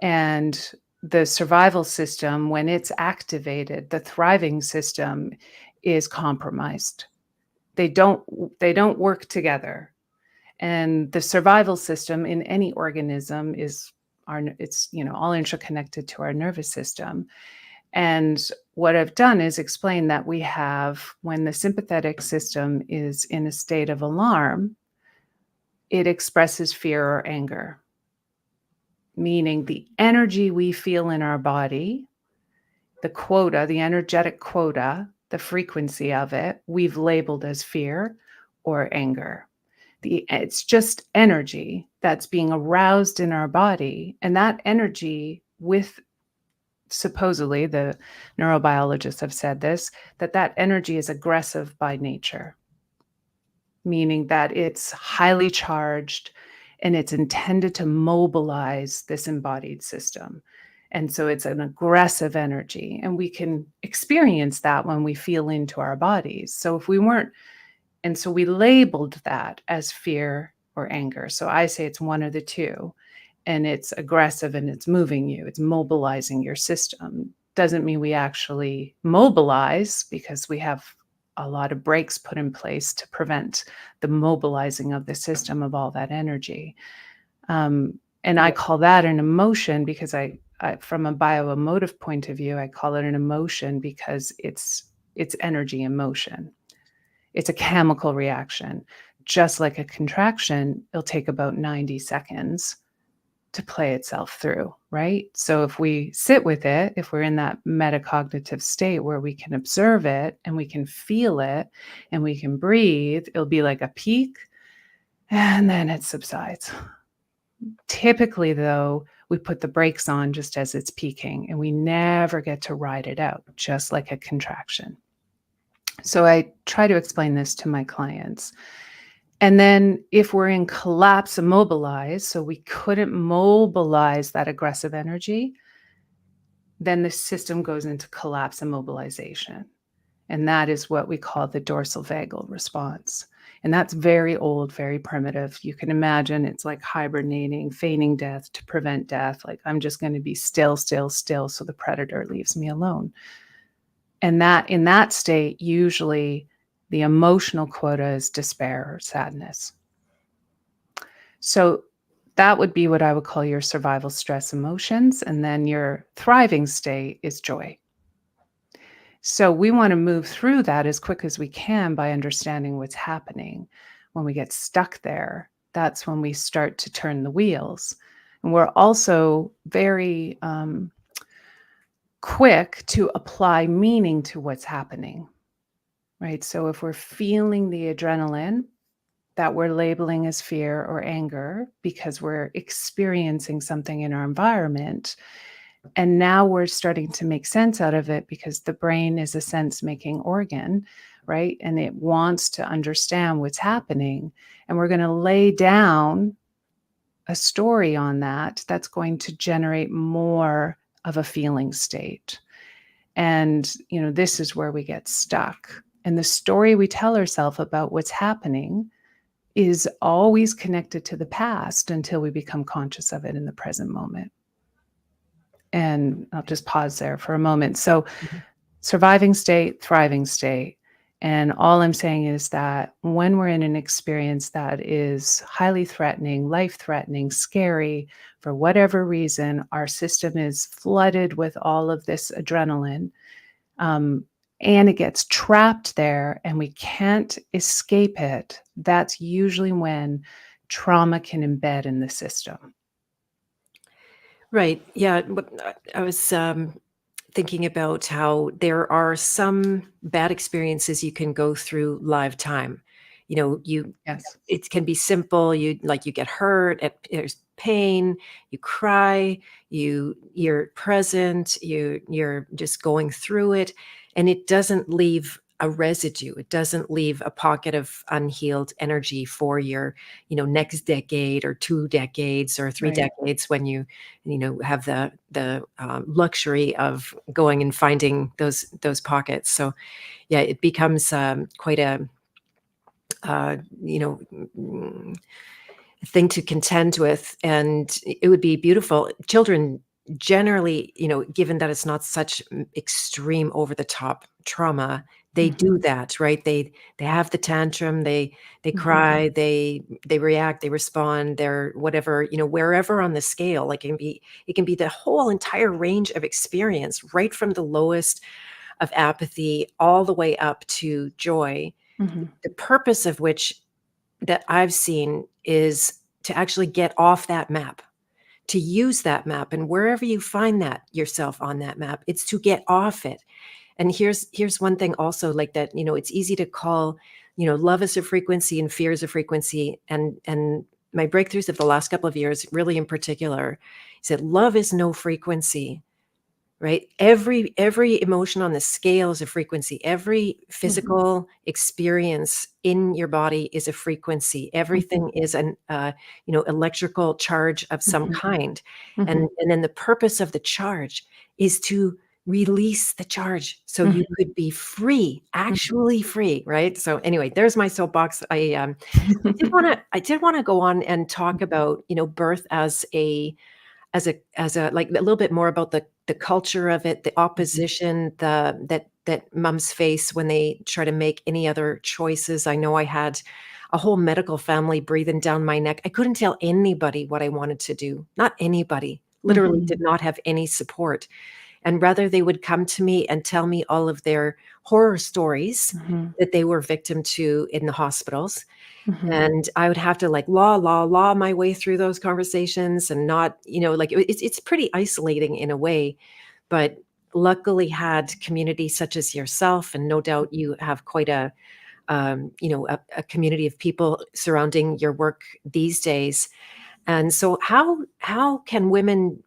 And the survival system, when it's activated, the thriving system is compromised. They don't work together. And the survival system in any organism is all interconnected to our nervous system. And what I've done is explain that we have, when the sympathetic system is in a state of alarm, it expresses fear or anger, meaning the energy we feel in our body, the quota, the energetic quota, the frequency of it, we've labeled as fear or anger. It's just energy that's being aroused in our body. And that energy, with supposedly, the neurobiologists have said this, that energy is aggressive by nature, meaning that it's highly charged and it's intended to mobilize this embodied system. And so it's an aggressive energy, and we can experience that when we feel into our bodies. So if we weren't, and so we labeled that as fear or anger. So I say it's one of the two, and it's aggressive and it's moving you, it's mobilizing your system. Doesn't mean we actually mobilize, because we have a lot of brakes put in place to prevent the mobilizing of the system of all that energy. And I call that an emotion because I from a bioemotive point of view, I call it an emotion because it's energy in motion. It's a chemical reaction. Just like a contraction, it'll take about 90 seconds to play itself through, right? So if we sit with it, if we're in that metacognitive state where we can observe it and we can feel it and we can breathe, it'll be like a peak and then it subsides. Typically, though, we put the brakes on just as it's peaking and we never get to ride it out, just like a contraction. So I try to explain this to my clients. And then if we're in collapse immobilized, so we couldn't mobilize that aggressive energy, then the system goes into collapse immobilization. And that is what we call the dorsal vagal response. And that's very old, very primitive. You can imagine it's like hibernating, feigning death to prevent death. Like, I'm just going to be still, so the predator leaves me alone. And that in that state, usually the emotional quota is despair or sadness. So that would be what I would call your survival stress emotions. And then your thriving state is joy. So we want to move through that as quick as we can by understanding what's happening. When we get stuck there, that's when we start to turn the wheels. And we're also very quick to apply meaning to what's happening, right? So if we're feeling the adrenaline that we're labeling as fear or anger because we're experiencing something in our environment, and now we're starting to make sense out of it because the brain is a sense-making organ, right? And it wants to understand what's happening. And we're going to lay down a story on that that's going to generate more of a feeling state. And, this is where we get stuck. And the story we tell ourselves about what's happening is always connected to the past until we become conscious of it in the present moment. And I'll just pause there for a moment. So surviving state, thriving state. And all I'm saying is that when we're in an experience that is highly threatening, life threatening, scary, for whatever reason, our system is flooded with all of this adrenaline, um, and it gets trapped there and we can't escape it. That's usually when trauma can embed in the system. Right. Yeah. I was thinking about how there are some bad experiences you can go through live time. You Yes. it can be simple. You get hurt, there's pain, you cry, you're present, you're just going through it, and it doesn't leave a residue. It doesn't leave a pocket of unhealed energy for your, next decade or 2 decades or three Right. decades when you have the luxury of going and finding those pockets. So yeah, it becomes quite a uh, you know mm, thing to contend with, and it would be beautiful. Children generally, given that it's not such extreme over the top trauma, they Mhm. do that, right? They have the tantrum, they Mhm. cry, they react, they respond, they're whatever, wherever on the scale. Like it can be the whole entire range of experience, right from the lowest of apathy all the way up to joy, Mhm. the purpose of which that I've seen is to actually get off that map, to use that map, and wherever you find that yourself on that map, it's to get off it. And here's one thing also, like that, it's easy to call, love is a frequency and fear is a frequency. And my breakthroughs of the last couple of years, really in particular, is that love is no frequency. Right? Every emotion on the scale is a frequency. Every Mhm. physical experience in your body is a frequency. Mhm. Everything is an electrical charge of some Mhm. kind. Mhm. And then the purpose of the charge is to release the charge so you Mhm. could be free, Mhm. actually free, right? So anyway, there's my soapbox. I did want to go on and talk about, birth as a like a little bit more about the culture of it, the Mhm. opposition, that moms face when they try to make any other choices. I know I had a whole medical family breathing down my neck. I couldn't tell anybody what I wanted to do. Not anybody. Literally did Mhm. not have any support. And rather they would come to me and tell me all of their horror stories Mhm. that they were victim to in the hospitals, Mhm. and I would have to like law my way through those conversations and not, like it's pretty isolating in a way, but luckily had community such as yourself, and no doubt you have quite a community of people surrounding your work these days. And so how can women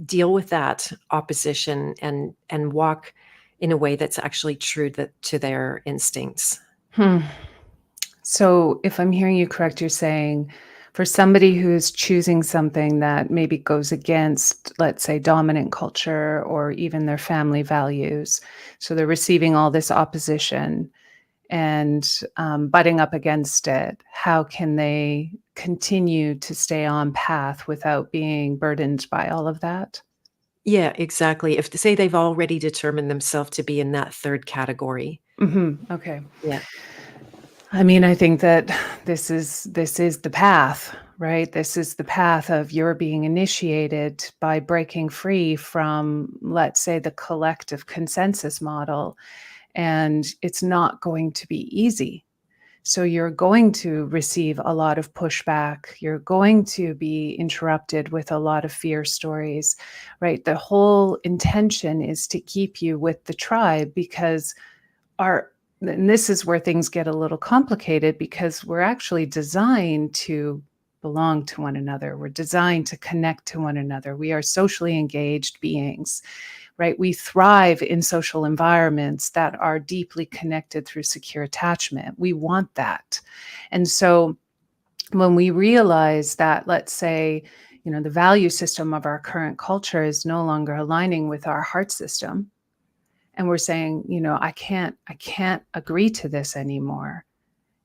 deal with that opposition and walk in a way that's actually true to their instincts? Hmm. So, if I'm hearing you correct, you're saying for somebody who's choosing something that maybe goes against, let's say, dominant culture or even their family values, so they're receiving all this opposition and butting up against it, how can they continue to stay on path without being burdened by all of that? Yeah, exactly. If say they've already determined themselves to be in that third category. Okay. Yeah. I mean, I think that this is the path, right? This is the path of your being initiated by breaking free from, let's say, the collective consensus model. And it's not going to be easy. So you're going to receive a lot of pushback. You're going to be interrupted with a lot of fear stories, right? The whole intention is to keep you with the tribe because our and this is where things get a little complicated because we're actually designed to belong to one another. We're designed to connect to one another. We are socially engaged beings, right? We thrive in social environments that are deeply connected through secure attachment. We want that. And so when we realize that, let's say, the value system of our current culture is no longer aligning with our heart system, and we're saying, I can't agree to this anymore.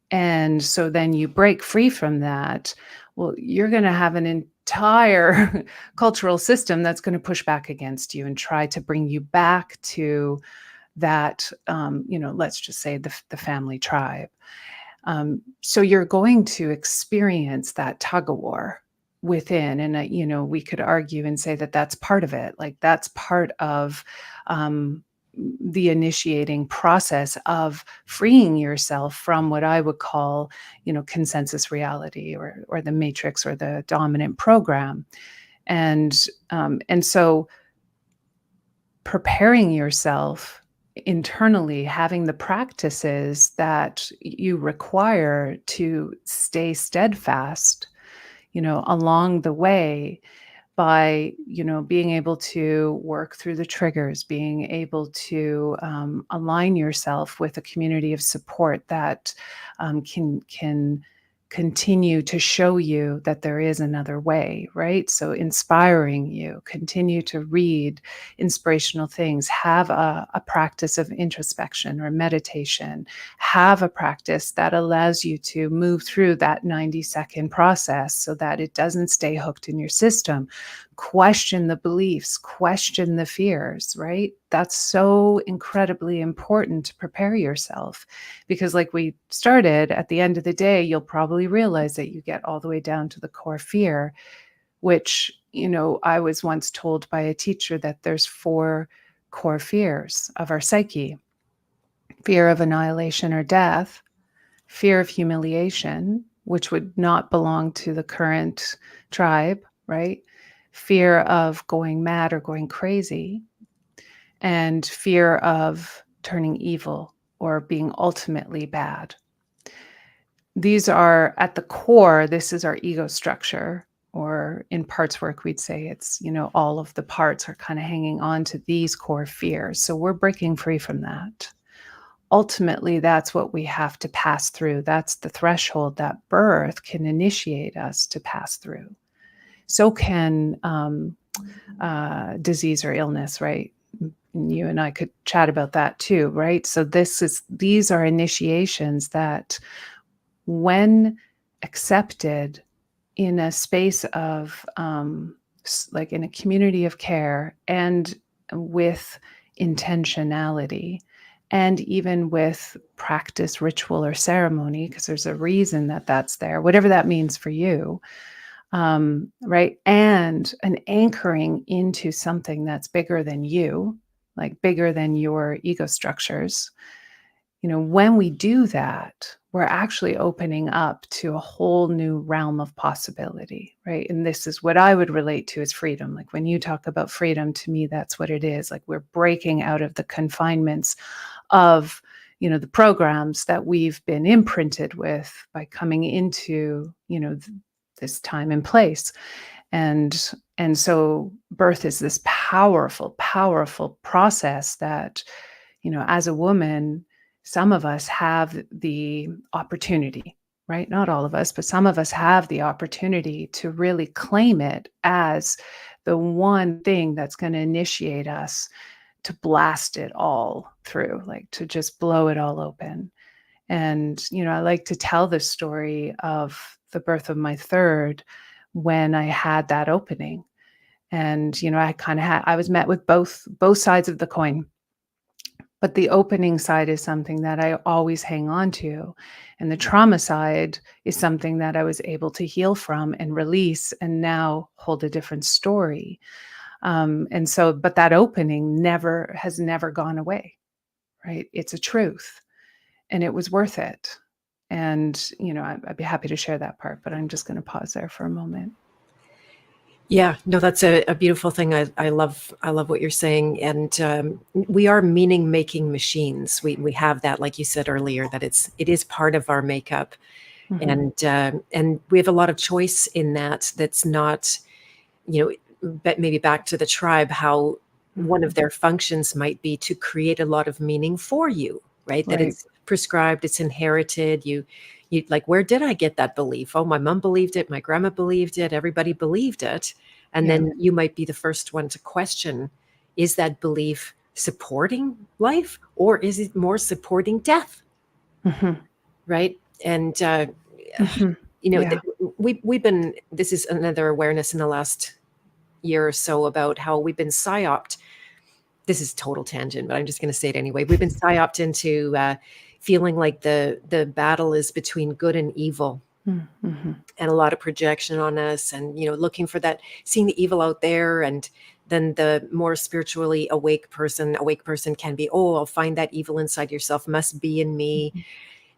And so then you break free from that. Well, you're going to have an entire cultural system that's going to push back against you and try to bring you back to that, let's just say the family tribe. So you're going to experience that tug of war within. And, we could argue and say that that's part of it. Like that's part of the initiating process of freeing yourself from what I would call, consensus reality or the matrix or the dominant program. And so preparing yourself internally, having the practices that you require to stay steadfast, along the way, by, being able to work through the triggers, being able to align yourself with a community of support that can continue to show you that there is another way, right? So inspiring you, continue to read inspirational things, have a practice of introspection or meditation, have a practice that allows you to move through that 90-second process so that it doesn't stay hooked in your system. Question the beliefs, question the fears, right? That's so incredibly important to prepare yourself, because like we started, at the end of the day, you'll probably realize that you get all the way down to the core fear, which, I was once told by a teacher that there's 4 core fears of our psyche: fear of annihilation or death, fear of humiliation, which would not belong to the current tribe, right? Fear of going mad or going crazy, and fear of turning evil or being ultimately bad. These are at the core, this is our ego structure, or in parts work, we'd say it's, all of the parts are kind of hanging on to these core fears. So we're breaking free from that. Ultimately, that's what we have to pass through. That's the threshold that birth can initiate us to pass through. So can disease or illness, right? You and I could chat about that too, right? So these are initiations that, when accepted in a space of like in a community of care and with intentionality, and even with practice, ritual, or ceremony, because there's a reason that that's there, whatever that means for you, right? And an anchoring into something that's bigger than you, like bigger than your ego structures. When we do that, we're actually opening up to a whole new realm of possibility, right? And this is what I would relate to as freedom. Like when you talk about freedom, to me, that's what it is. Like we're breaking out of the confinements of, the programs that we've been imprinted with by coming into, this time and place. And so birth is this powerful, powerful process that, as a woman, some of us have the opportunity, right? Not all of us, but some of us have the opportunity to really claim it as the one thing that's going to initiate us to blast it all through, like to just blow it all open. And, I like to tell the story of the birth of my third, when I had that opening. And, I was met with both sides of the coin. But the opening side is something that I always hang on to. And the trauma side is something that I was able to heal from and release and now hold a different story. But that opening has never gone away, right? It's a truth, and it was worth it. And, I'd be happy to share that part, but I'm just going to pause there for a moment. Yeah, no, that's a beautiful thing. I love what you're saying. And we are meaning making machines. We have that, like you said earlier, that it is part of our makeup. Mm-hmm. And we have a lot of choice in that. That's not, but maybe back to the tribe, how one of their functions might be to create a lot of meaning for you, right? That Right. it's prescribed, it's inherited. You like, where did I get that belief? Oh, my mom believed it, my grandma believed it, everybody believed it. And Yeah. then you might be the first one to question, is that belief supporting life, or is it more supporting death? Mm-hmm. Right. And Mm-hmm. Yeah. we've been, this is another awareness in the last year or so about how we've been psyoped. this is total tangent, but I'm just going to say it anyway. We've been psyoped into feeling like the battle is between good and evil, Mm-hmm. and a lot of projection on us, and looking for that, seeing the evil out there. And then the more spiritually awake person can be, oh, I'll find that evil inside yourself, must be in me.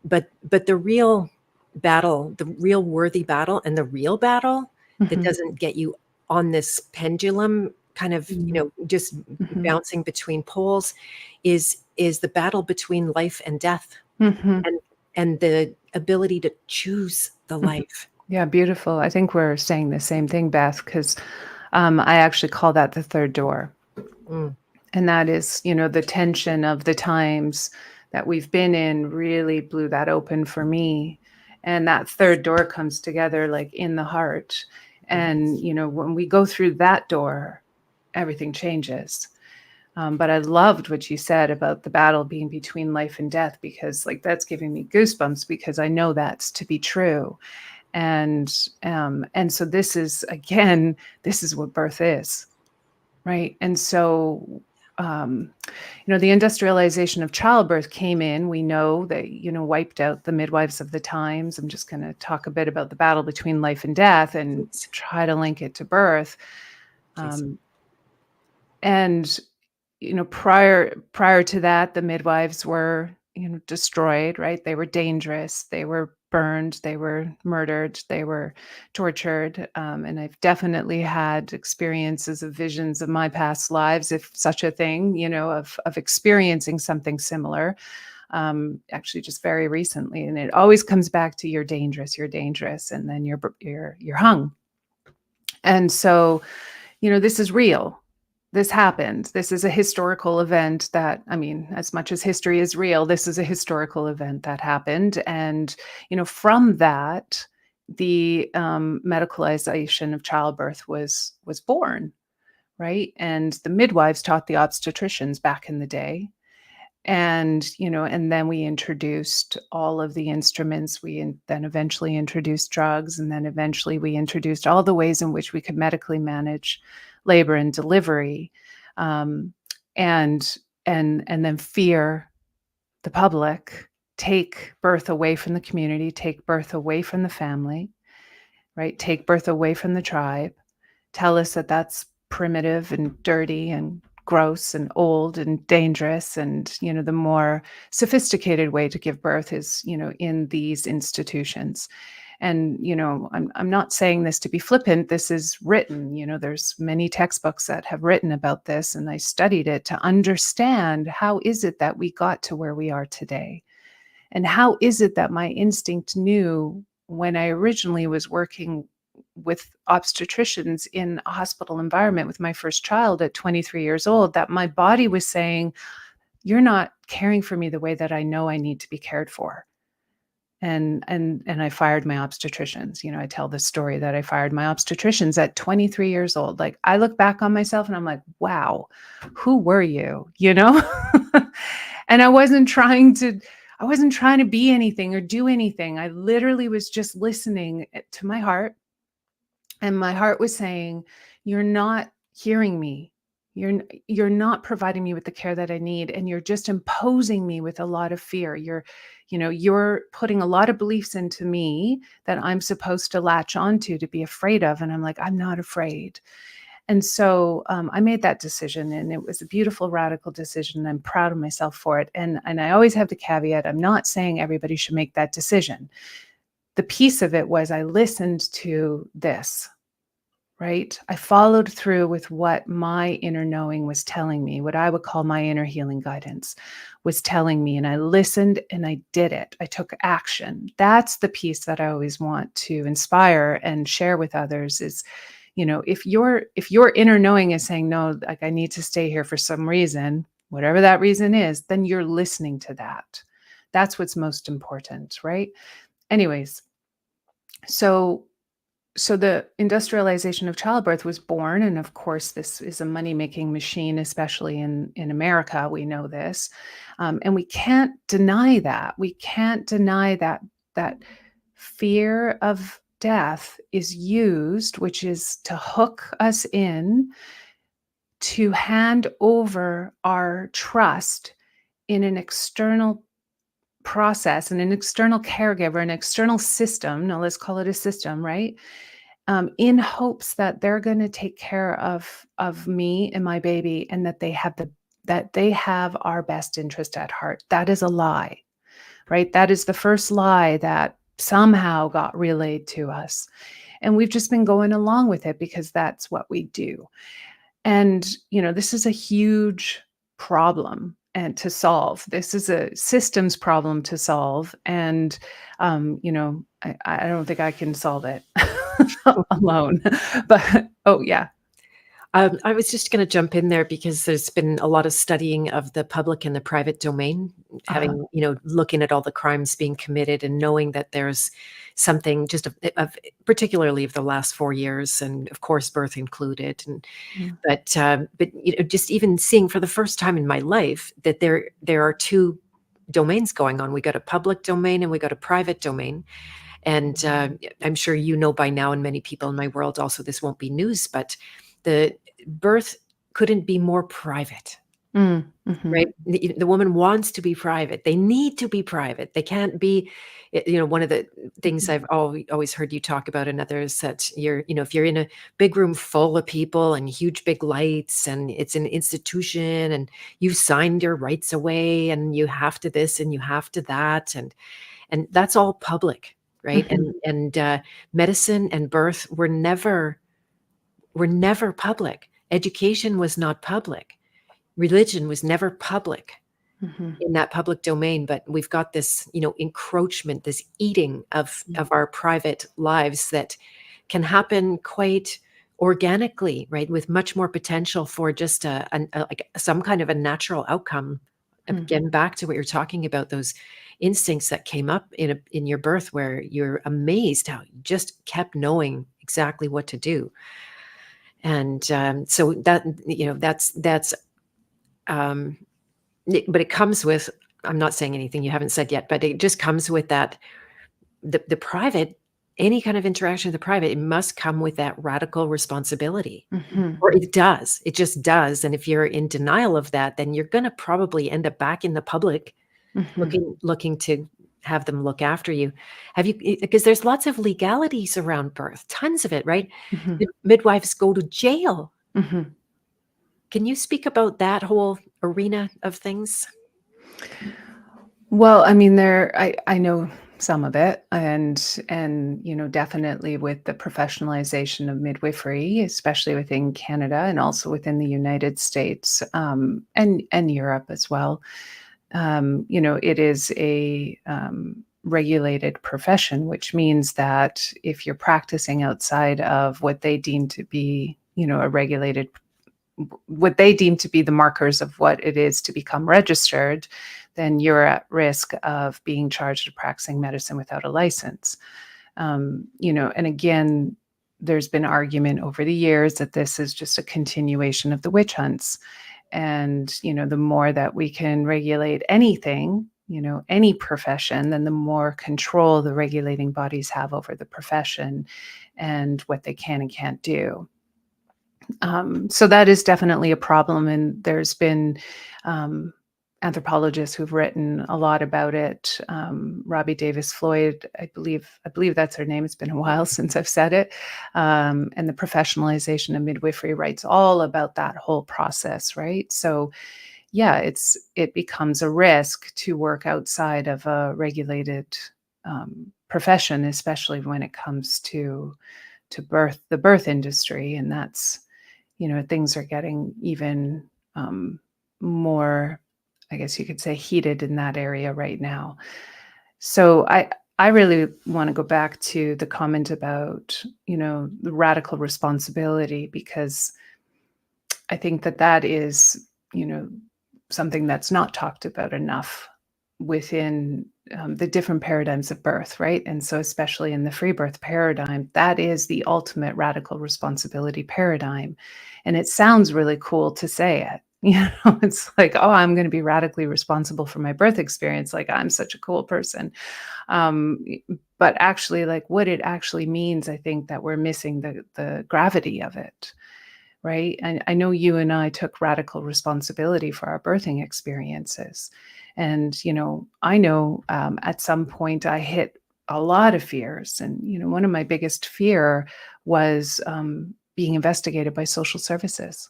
But the real battle, the real worthy battle, and the real battle that Mm-hmm. doesn't get you on this pendulum kind of just Mm-hmm. bouncing between poles is the battle between life and death, Mm-hmm. and the ability to choose the life. Yeah, beautiful. I think we're saying the same thing, Beth, because I actually call that the third door. Mm. And that is, the tension of the times that we've been in really blew that open for me. And that third door comes together like in the heart. And, when we go through that door, everything changes. But I loved what you said about the battle being between life and death, because like that's giving me goosebumps, because I know that's to be true. And so this is what birth is, right? And so the industrialization of childbirth came in. We know that wiped out the midwives of the times. I'm just going to talk a bit about the battle between life and death and try to link it to birth. And prior to that, the midwives were destroyed, right? They were dangerous, they were burned, they were murdered, they were tortured. And I've definitely had experiences of visions of my past lives, if such a thing, of experiencing something similar. Actually just very recently. And it always comes back to you're dangerous, and then you're hung. And so, this is real. This happened. This is a historical event that, as much as history is real, this is a historical event that happened. And, from that, the medicalization of childbirth was born, right? And the midwives taught the obstetricians back in the day. And, and then we introduced all of the instruments. Then eventually introduced drugs. And then eventually we introduced all the ways in which we could medically manage labor and delivery, and then fear the public, take birth away from the community, take birth away from the family, right? Take birth away from the tribe, tell us that that's primitive and dirty and gross and old and dangerous. And, the more sophisticated way to give birth is, in these institutions. And, I'm not saying this to be flippant. This is written, there's many textbooks that have written about this, and I studied it to understand how is it that we got to where we are today? And how is it that my instinct knew when I originally was working with obstetricians in a hospital environment with my first child at 23 years old, that my body was saying, you're not caring for me the way that I know I need to be cared for. And I fired my obstetricians. I tell this story that I fired my obstetricians at 23 years old. Like, I look back on myself and I'm like, wow, who were you? And I wasn't trying to be anything or do anything. I literally was just listening to my heart. And my heart was saying, you're not hearing me. You're not providing me with the care that I need. And you're just imposing me with a lot of fear. You're putting a lot of beliefs into me that I'm supposed to latch onto, to be afraid of. And I'm like, I'm not afraid. And so I made that decision, and it was a beautiful, radical decision. I'm proud of myself for it. And I always have the caveat, I'm not saying everybody should make that decision. The piece of it was I listened to this, right? I followed through with what my inner knowing was telling me, what I would call my inner healing guidance was telling me. And I listened and I did it. I took action. That's the piece that I always want to inspire and share with others is, if your inner knowing is saying, no, like I need to stay here for some reason, whatever that reason is, then you're listening to that. That's what's most important, right? Anyways, so the industrialization of childbirth was born. And of course, this is a money-making machine, especially in America. We know this. And we can't deny that. We can't deny that fear of death is used, which is to hook us in to hand over our trust in an external process and an external caregiver, an external system. Now let's call it a system, right? In hopes that they're going to take care of me and my baby, and that they have our best interest at heart. That is a lie, right? That is the first lie that somehow got relayed to us. And we've just been going along with it because that's what we do. And, this is a huge problem and to solve. This is a systems problem to solve. And, I don't think I can solve it alone. But, oh, yeah. I was just going to jump in there because there's been a lot of studying of the public and the private domain, having, looking at all the crimes being committed and knowing that there's something just of particularly of the last 4 years, and of course, birth included. And but just even seeing for the first time in my life that there are two domains going on. We got a public domain and we got a private domain. And I'm sure by now, and many people in my world also, this won't be news, but the birth couldn't be more private, right? The woman wants to be private. They need to be private. They can't be, one of the things I've always heard you talk about and others, that if you're in a big room full of people and huge big lights and it's an institution and you've signed your rights away and you have to this and you have to that. And that's all public, right? And medicine and birth were never public. Education was not public. Religion was never public in that public domain. But we've got this, encroachment, this eating of our private lives that can happen quite organically, right? With much more potential for just like some kind of a natural outcome. Again, back to what you're talking about, those instincts that came up in your birth, where you're amazed how you just kept knowing exactly what to do. And so that, that's, but it comes with, I'm not saying anything you haven't said yet, but it just comes with that, the private, any kind of interaction with the private, it must come with that radical responsibility. Or it just does. And if you're in denial of that, then you're going to probably end up back in the public looking to have them look after you. Because there's lots of legalities around birth, tons of it, right? Midwives go to jail. Can you speak about that whole arena of things? Well, I mean, I know some of it, and definitely with the professionalization of midwifery, especially within Canada and also within the United States, and Europe as well. It is a regulated profession, which means that if you're practicing outside of what they deem to be, what they deem to be the markers of what it is to become registered, then you're at risk of being charged with practicing medicine without a license. And again, there's been argument over the years that this is just a continuation of the witch hunts. And, the more that we can regulate anything, any profession, then the more control the regulating bodies have over the profession and what they can and can't do. So that is definitely a problem. And there's been anthropologists who've written a lot about it. Robbie Davis Floyd, I believe that's her name. It's been a while since I've said it. And the professionalization of midwifery writes all about that whole process, right? So yeah, it becomes a risk to work outside of a regulated profession, especially when it comes to the birth industry. And that's, things are getting even more, I guess you could say, heated in that area right now. So I really want to go back to the comment about, the radical responsibility, because I think that is, something that's not talked about enough within the different paradigms of birth, right? And so especially in the free birth paradigm, that is the ultimate radical responsibility paradigm. And it sounds really cool to say it. It's like, oh, I'm going to be radically responsible for my birth experience. Like, I'm such a cool person. But actually, like, what it actually means, I think that we're missing the gravity of it, right? And I know you and I took radical responsibility for our birthing experiences. And, I know at some point I hit a lot of fears. And, one of my biggest fear was being investigated by social services.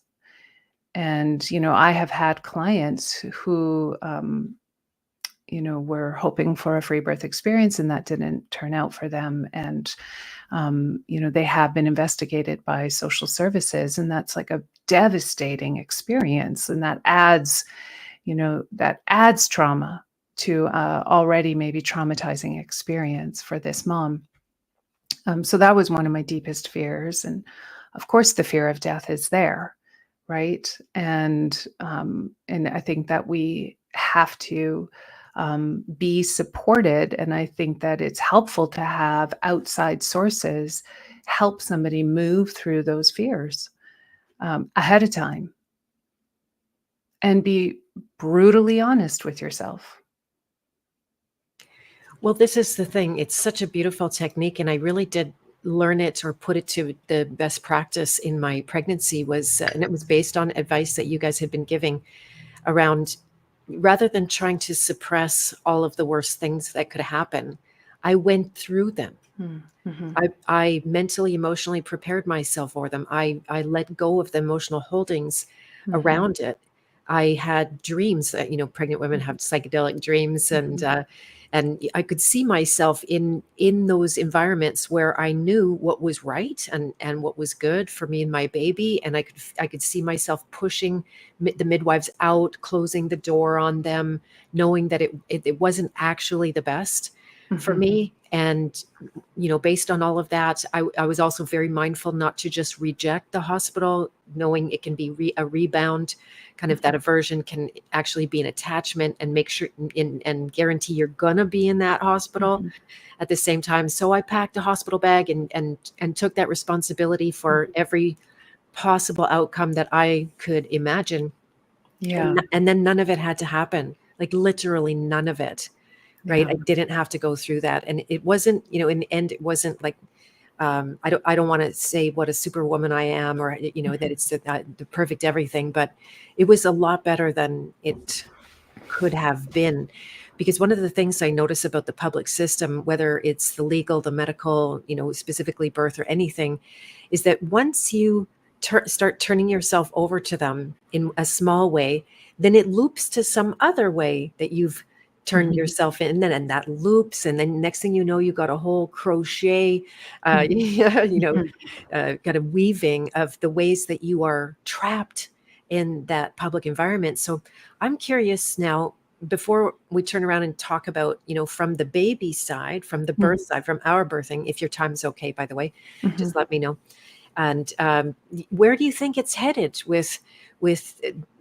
And, I have had clients who, were hoping for a free birth experience and that didn't turn out for them. And, they have been investigated by social services, and that's like a devastating experience. And that adds trauma to already maybe traumatizing experience for this mom. So that was one of my deepest fears. And of course, the fear of death is there, right? And I think that we have to be supported. And I think that it's helpful to have outside sources help somebody move through those fears ahead of time and be brutally honest with yourself. Well, this is the thing. It's such a beautiful technique, and I really did learn it or put it to the best practice in my pregnancy and it was based on advice that you guys had been giving around, rather than trying to suppress all of the worst things that could happen, I went through them. Mm-hmm. I mentally, emotionally prepared myself for them. I let go of the emotional holdings around it. I had dreams that, pregnant women have psychedelic dreams, and I could see myself in those environments where I knew what was right and what was good for me and my baby, and I could see myself pushing the midwives out, closing the door on them, knowing that it wasn't actually the best for me. And based on all of that, I was also very mindful not to just reject the hospital, knowing it can be a rebound, kind of that aversion can actually be an attachment, and make sure and guarantee you're gonna be in that hospital at the same time. So I packed a hospital bag and took that responsibility for every possible outcome that I could imagine. Yeah. And then none of it had to happen, like literally none of it. Right. Yeah. I didn't have to go through that. And it wasn't, in the end, it wasn't like, I don't want to say what a superwoman I am, or, that it's the perfect everything, but it was a lot better than it could have been. Because one of the things I notice about the public system, whether it's the legal, the medical, specifically birth or anything, is that once you start turning yourself over to them in a small way, then it loops to some other way that you've turned yourself in, and that loops, and then next thing you know, you got a whole crochet, kind of weaving of the ways that you are trapped in that public environment. So I'm curious now, before we turn around and talk about, from the baby side, from the birth side, from our birthing, if your time's okay, by the way, just let me know. And where do you think it's headed with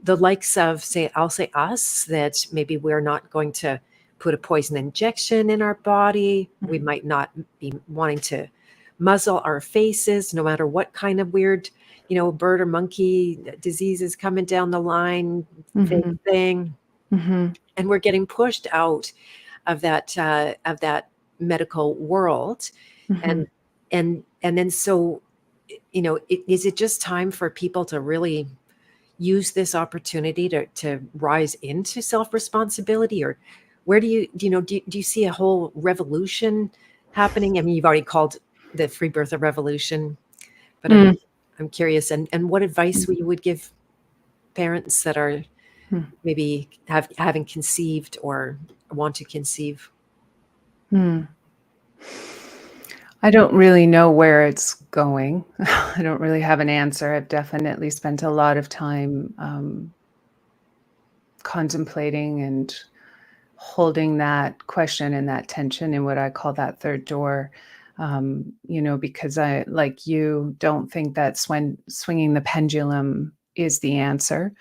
the likes of, I'll say us, that maybe we're not going to put a poison injection in our body. We might not be wanting to muzzle our faces, no matter what kind of weird, bird or monkey disease is coming down the line, thing. And we're getting pushed out of that medical world. And then so, is it just time for people to really use this opportunity to rise into self-responsibility? Or where do you see a whole revolution happening? I mean, you've already called the free birth a revolution, but I'm curious, and what advice you would give parents that are maybe haven't conceived or want to conceive? I don't really know where it's going. I don't really have an answer. I've definitely spent a lot of time contemplating and holding that question and that tension in what I call that third door. Because I, like you, don't think that swinging the pendulum is the answer.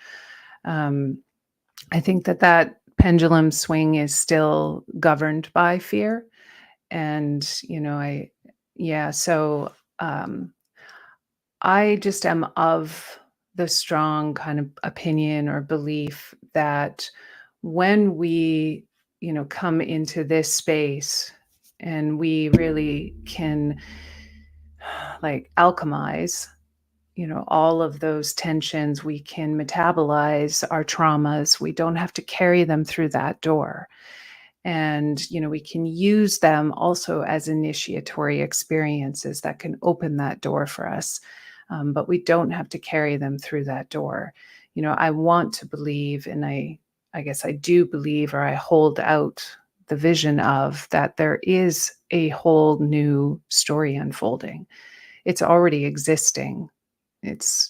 I think that pendulum swing is still governed by fear. And, so I just am of the strong kind of opinion or belief that when we, come into this space and we really can like alchemize, all of those tensions, we can metabolize our traumas. We don't have to carry them through that door. And, we can use them also as initiatory experiences that can open that door for us. But we don't have to carry them through that door. I want to believe, and I guess I do believe, or I hold out the vision of that there is a whole new story unfolding. It's already existing. It's,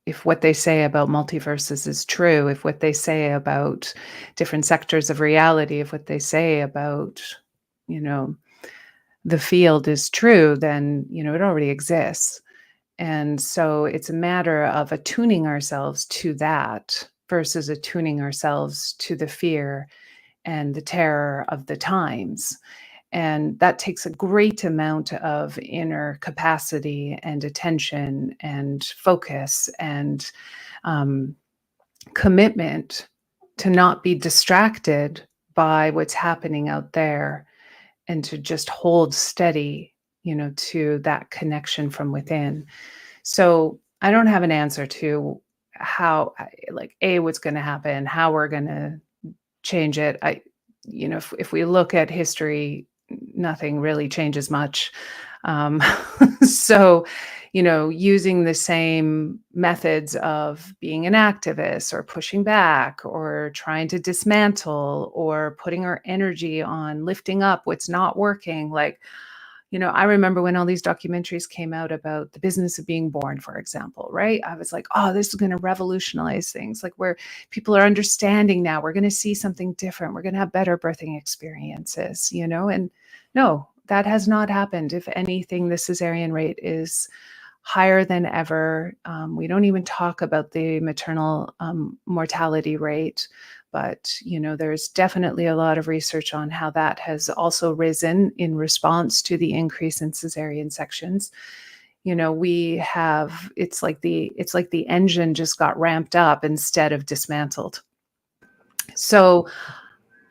if what they say about multiverses is true, if what they say about different sectors of reality, if what they say about, the field is true, then, it already exists. And so it's a matter of attuning ourselves to that versus attuning ourselves to the fear and the terror of the times. And that takes a great amount of inner capacity and attention and focus and commitment to not be distracted by what's happening out there and to just hold steady, to that connection from within. So I don't have an answer to how, what's going to happen, how we're going to change it. If we look at history, nothing really changes much. So, using the same methods of being an activist or pushing back or trying to dismantle or putting our energy on lifting up what's not working. I remember when all these documentaries came out about the business of being born, for example, right? I was like, oh, this is going to revolutionize things, where people are understanding now. We're going to see something different. We're going to have better birthing experiences, and no, that has not happened. If anything, the cesarean rate is higher than ever. We don't even talk about the maternal mortality rate. But, there's definitely a lot of research on how that has also risen in response to the increase in cesarean sections. It's like the engine just got ramped up instead of dismantled. So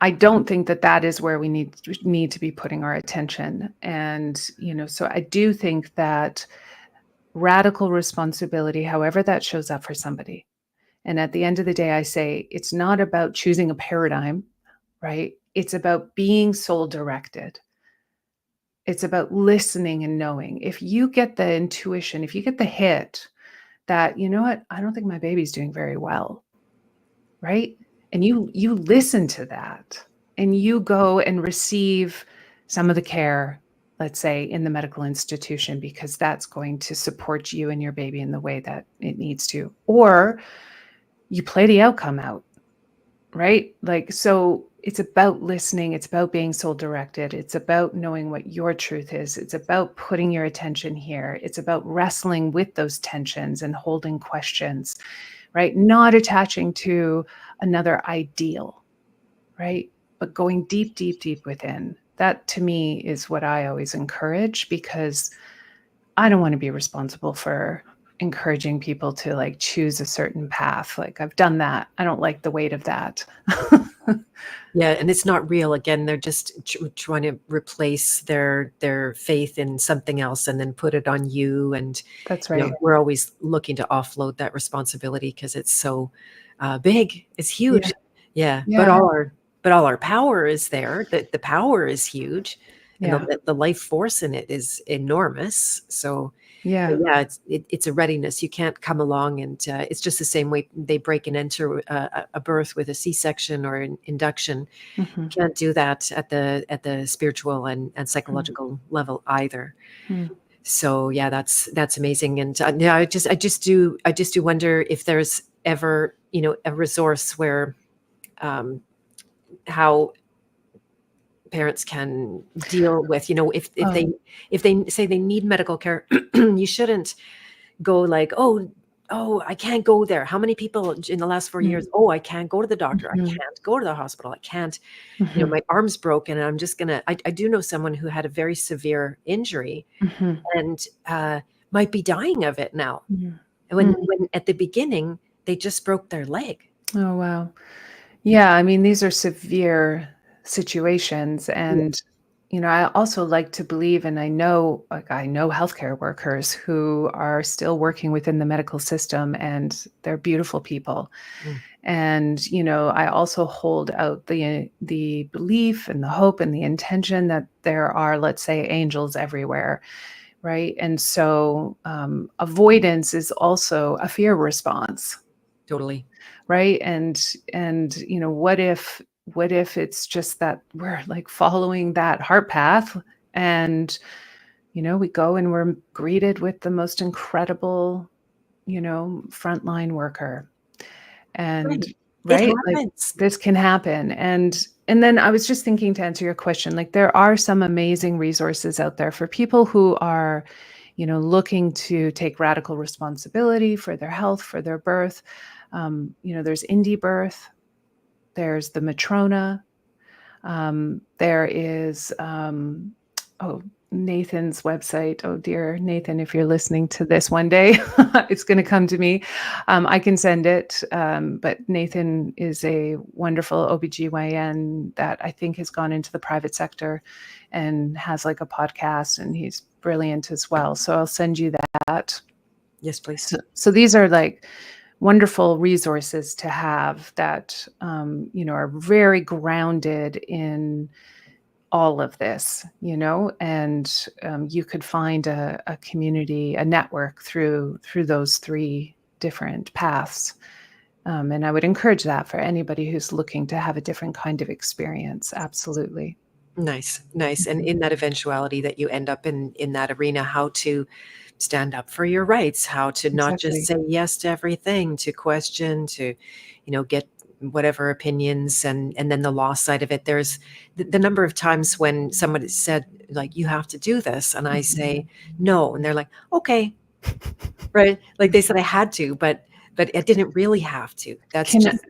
I don't think that is where we need to be putting our attention. And, so I do think that radical responsibility, however that shows up for somebody. And at the end of the day, I say it's not about choosing a paradigm, right? It's about being soul directed. It's about listening and knowing. If you get the intuition, if you get the hit that, you know what, I don't think my baby's doing very well, right? And you listen to that and you go and receive some of the care, let's say in the medical institution, because that's going to support you and your baby in the way that it needs to. Or you play the outcome out, right? So it's about listening. It's about being soul directed. It's about knowing what your truth is. It's about putting your attention here. It's about wrestling with those tensions and holding questions, right? Not attaching to another ideal, right? But going deep, deep, deep within. That to me is what I always encourage, because I don't want to be responsible for encouraging people to choose a certain path. I've done that. I don't like the weight of that. Yeah, and it's not real. Again, they're just trying to replace their faith in something else and then put it on you. And That's right. we're always looking to offload that responsibility because it's so big. It's huge. Yeah. But all our power is there. The power is huge, and the life force in it is enormous. So it's a readiness. You can't come along and it's just the same way they break and enter a birth with a C-section or an induction. Mm-hmm. You can't do that at the spiritual and psychological level either. Mm-hmm. So that's amazing. And I just do wonder if there's ever a resource where how parents can deal with, if they say they need medical care, you shouldn't go I can't go there. How many people in the last 4 years, I can't go to the doctor. I can't go to the hospital. I can't, my arm's broken and I'm just gonna, I do know someone who had a very severe injury and might be dying of it now. When at the beginning, they just broke their leg. Oh, wow. Yeah. I mean, these are severe situations, and I also like to believe, and I know healthcare workers who are still working within the medical system, and they're beautiful people. Mm. And, I also hold out the belief and the hope and the intention that there are, let's say, angels everywhere, right? And so avoidance is also a fear response, Totally. right? And what if it's just that we're like following that heart path, and we go and we're greeted with the most incredible frontline worker, and Right. It right, like happens. this can happen. And then I was just thinking, to answer your question, like there are some amazing resources out there for people who are looking to take radical responsibility for their health, for their birth. There's indie birth, there's the matrona, there is oh, Nathan's website. Oh dear, Nathan, if you're listening to this one day, it's going to come to me. I can send it. But Nathan is a wonderful OBGYN that I think has gone into the private sector and has like a podcast, and he's brilliant as well. So I'll send you that. Yes, please. So these are like wonderful resources to have that, are very grounded in all of this, and you could find a community, a network through those three different paths. And I would encourage that for anybody who's looking to have a different kind of experience. Absolutely. Nice, nice. And Mhm. in that eventuality that you end up in that arena, how to stand up for your rights, how to not just Exactly. say yes to everything, to question, to, get whatever opinions, and then the law side of it. There's the number of times when somebody said, like, you have to do this, and I Mhm. say no, and they're like, okay, right? Like they said I had to, but I didn't really have to. That's Can just,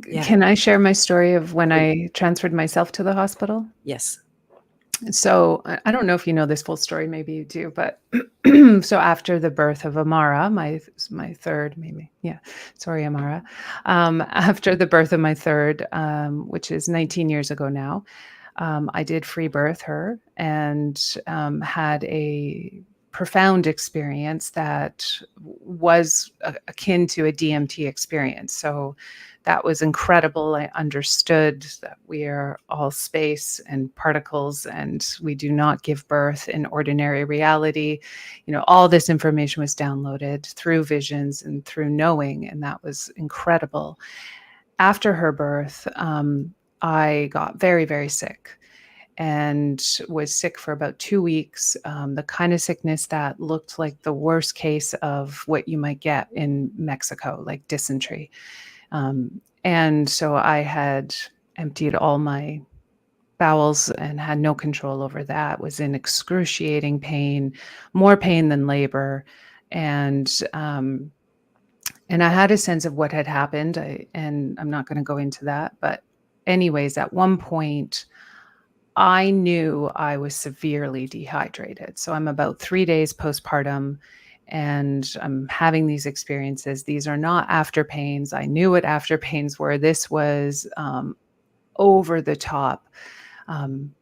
yeah, can I share my story of when please. I transferred myself to the hospital? Yes. So I don't know if you know this full story, maybe you do, but so after the birth of Amara, my third, maybe, yeah, sorry, Amara, after the birth of my third, which is 19 years ago now, I did free birth her, and had a profound experience that was akin to a DMT experience. So that was incredible. I understood that we are all space and particles, and we do not give birth in ordinary reality. All this information was downloaded through visions and through knowing, and that was incredible. After her birth, I got very, very sick, and was sick for about 2 weeks. The kind of sickness that looked like the worst case of what you might get in Mexico, like dysentery. And so I had emptied all my bowels and had no control over that, was in excruciating pain, more pain than labor. And and I had a sense of what had happened. And I'm not going to go into that. But anyways, at one point, I knew I was severely dehydrated. So I'm about 3 days postpartum, and I'm having these experiences. These are not after pains. I knew what after pains were. This was over the top um,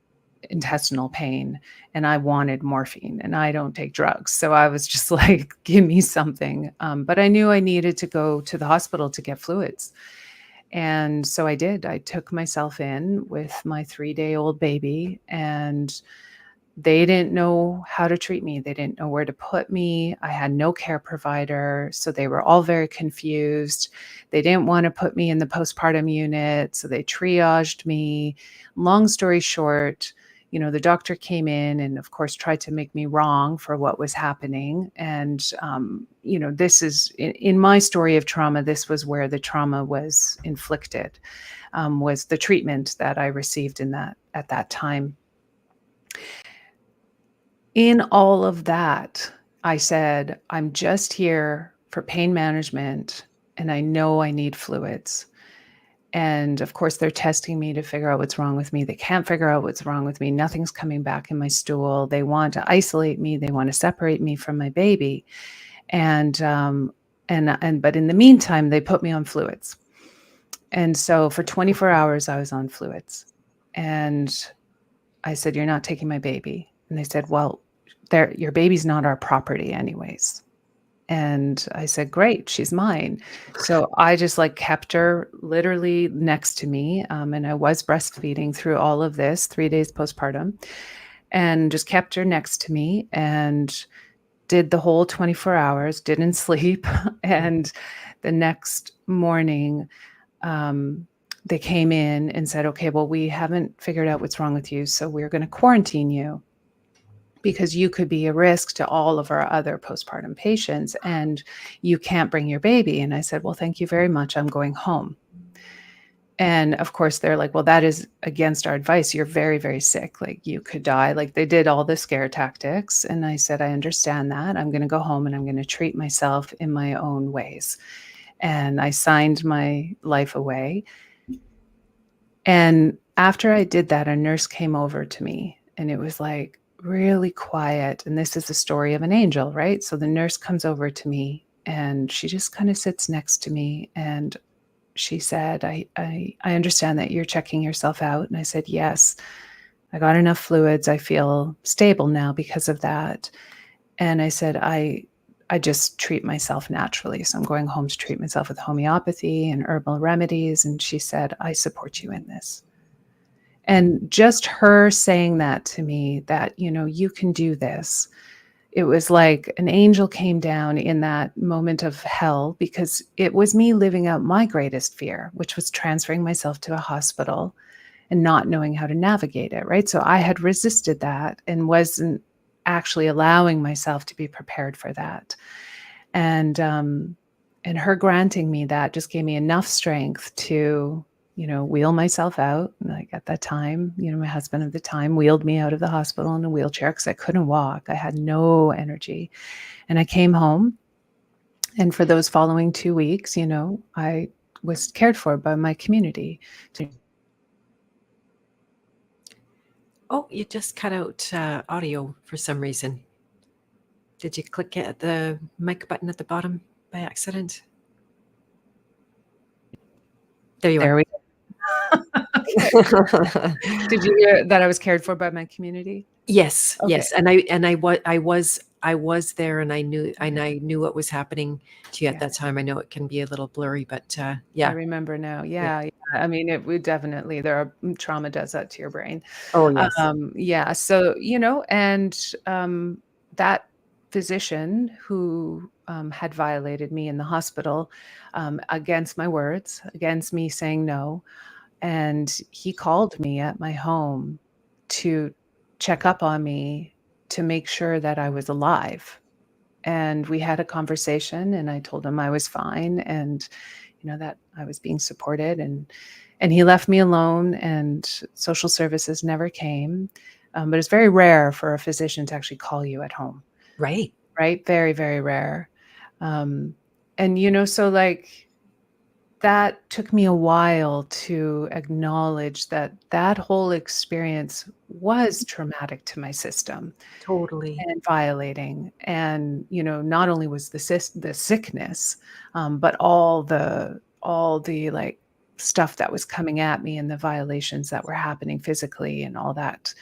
intestinal pain, and I wanted morphine, and I don't take drugs. So I was just like, give me something. But I knew I needed to go to the hospital to get fluids. And so I did. I took myself in with my 3-day-old baby, and they didn't know how to treat me. They didn't know where to put me. I had no care provider. So they were all very confused. They didn't want to put me in the postpartum unit. So they triaged me. Long story short, the doctor came in and, of course, tried to make me wrong for what was happening. And, this is in my story of trauma, this was where the trauma was inflicted, was the treatment that I received at that time. In all of that, I said, I'm just here for pain management, and I know I need fluids. And of course, they're testing me to figure out what's wrong with me. They can't figure out what's wrong with me. Nothing's coming back in my stool. They want to isolate me. They want to separate me from my baby. And but in the meantime, they put me on fluids. And so for 24 hours, I was on fluids. And I said, "You're not taking my baby." And they said, "Well, your baby's not our property anyways." And I said, "Great, she's mine." So I just like kept her literally next to me. And I was breastfeeding through all of this, 3 days postpartum, and just kept her next to me and did the whole 24 hours, didn't sleep. And the next morning, um, they came in and said, "Okay, well, we haven't figured out what's wrong with you. So we're going to quarantine you because you could be a risk to all of our other postpartum patients and you can't bring your baby." And I said, "Well, thank you very much. I'm going home." And of course, they're like, "Well, that is against our advice. You're very, very sick. Like, you could die." Like, they did all the scare tactics. And I said, "I understand that. I'm going to go home and I'm going to treat myself in my own ways." And I signed my life away. And after I did that, a nurse came over to me and it was like really quiet. And this is the story of an angel, right? So the nurse comes over to me and she just kind of sits next to me and she said, I understand that you're checking yourself out. And I said, "Yes, I got enough fluids. I feel stable now because of that." And I said, I just treat myself naturally. So I'm going home to treat myself with homeopathy and herbal remedies. And she said, "I support you in this." And just her saying that to me, that, you can do this. It was like an angel came down in that moment of hell because it was me living out my greatest fear, which was transferring myself to a hospital and not knowing how to navigate it, right? So I had resisted that and wasn't actually allowing myself to be prepared for that. And her granting me that just gave me enough strength to, wheel myself out. Like at that time, my husband at the time wheeled me out of the hospital in a wheelchair because I couldn't walk. I had no energy. And I came home. And for those following 2 weeks, I was cared for by my community. Oh, you just cut out audio for some reason. Did you click at the mic button at the bottom by accident? There you There are. we Did you hear that I was cared for by my community? Yes, Okay. yes, and I was there, and I knew what was happening to you at Yeah. that time. I know it can be a little blurry, but I yeah. remember now. Yeah, yeah. I mean, it would definitely trauma does that to your brain. Oh, yes. Yeah. So, and that physician who had violated me in the hospital, against my words, against me saying no, and he called me at my home to check up on me to make sure that I was alive. And we had a conversation and I told him I was fine and that I was being supported, and he left me alone, and social services never came. But it's very rare for a physician to actually call you at home. Right. Right? Very, very rare. And so like that took me a while to acknowledge that that whole experience was traumatic to my system Totally. and violating. And, not only was the sickness, but all the like stuff that was coming at me and the violations that were happening physically and all that,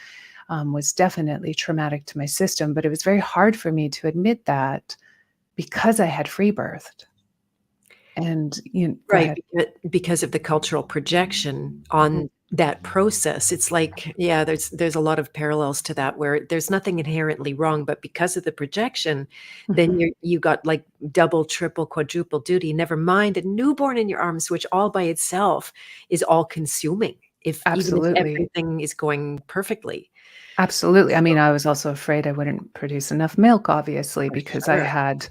was definitely traumatic to my system. But it was very hard for me to admit that because I had free birthed. And go Right, ahead. because of the cultural projection on that process. It's like, yeah, there's a lot of parallels to that where there's nothing inherently wrong, but because of the projection, then Mhm. you got like double, triple, quadruple duty. Never mind a newborn in your arms, which all by itself is all consuming. If even if Absolutely. everything is going perfectly. Absolutely. I So, mean, I was also afraid I wouldn't produce enough milk, obviously, for because I sure. had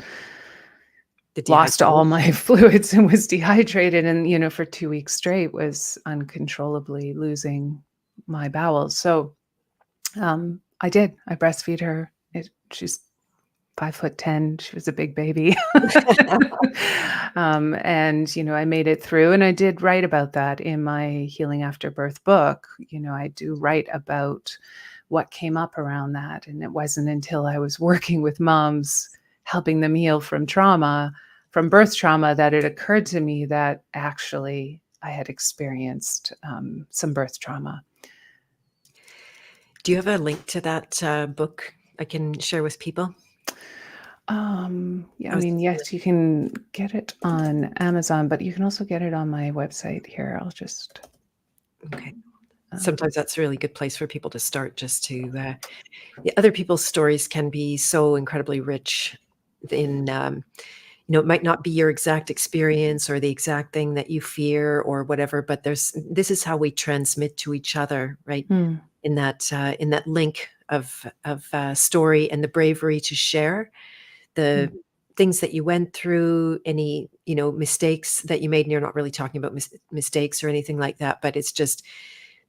The lost all dehydration. my fluids and was dehydrated, and for 2 weeks straight was uncontrollably losing my bowels. So I breastfeed her. She's 5'10". She was a big baby. And I made it through, and I did write about that in my Healing After Birth book. I do write about what came up around that, and it wasn't until I was working with moms, helping them heal from birth trauma, that it occurred to me that actually I had experienced some birth trauma. Do you have a link to that book I can share with people? Yeah, I I was mean, just yes, you can get it on Amazon, but you can also get it on my website here. I'll just, okay. um, Sometimes that's a really good place for people to start, just to yeah, other people's stories can be so incredibly rich in it might not be your exact experience or the exact thing that you fear or whatever, but this is how we transmit to each other, right? mm, In that link of story and the bravery to share the mm. things that you went through, any mistakes that you made, and you're not really talking about mistakes or anything like that, but it's just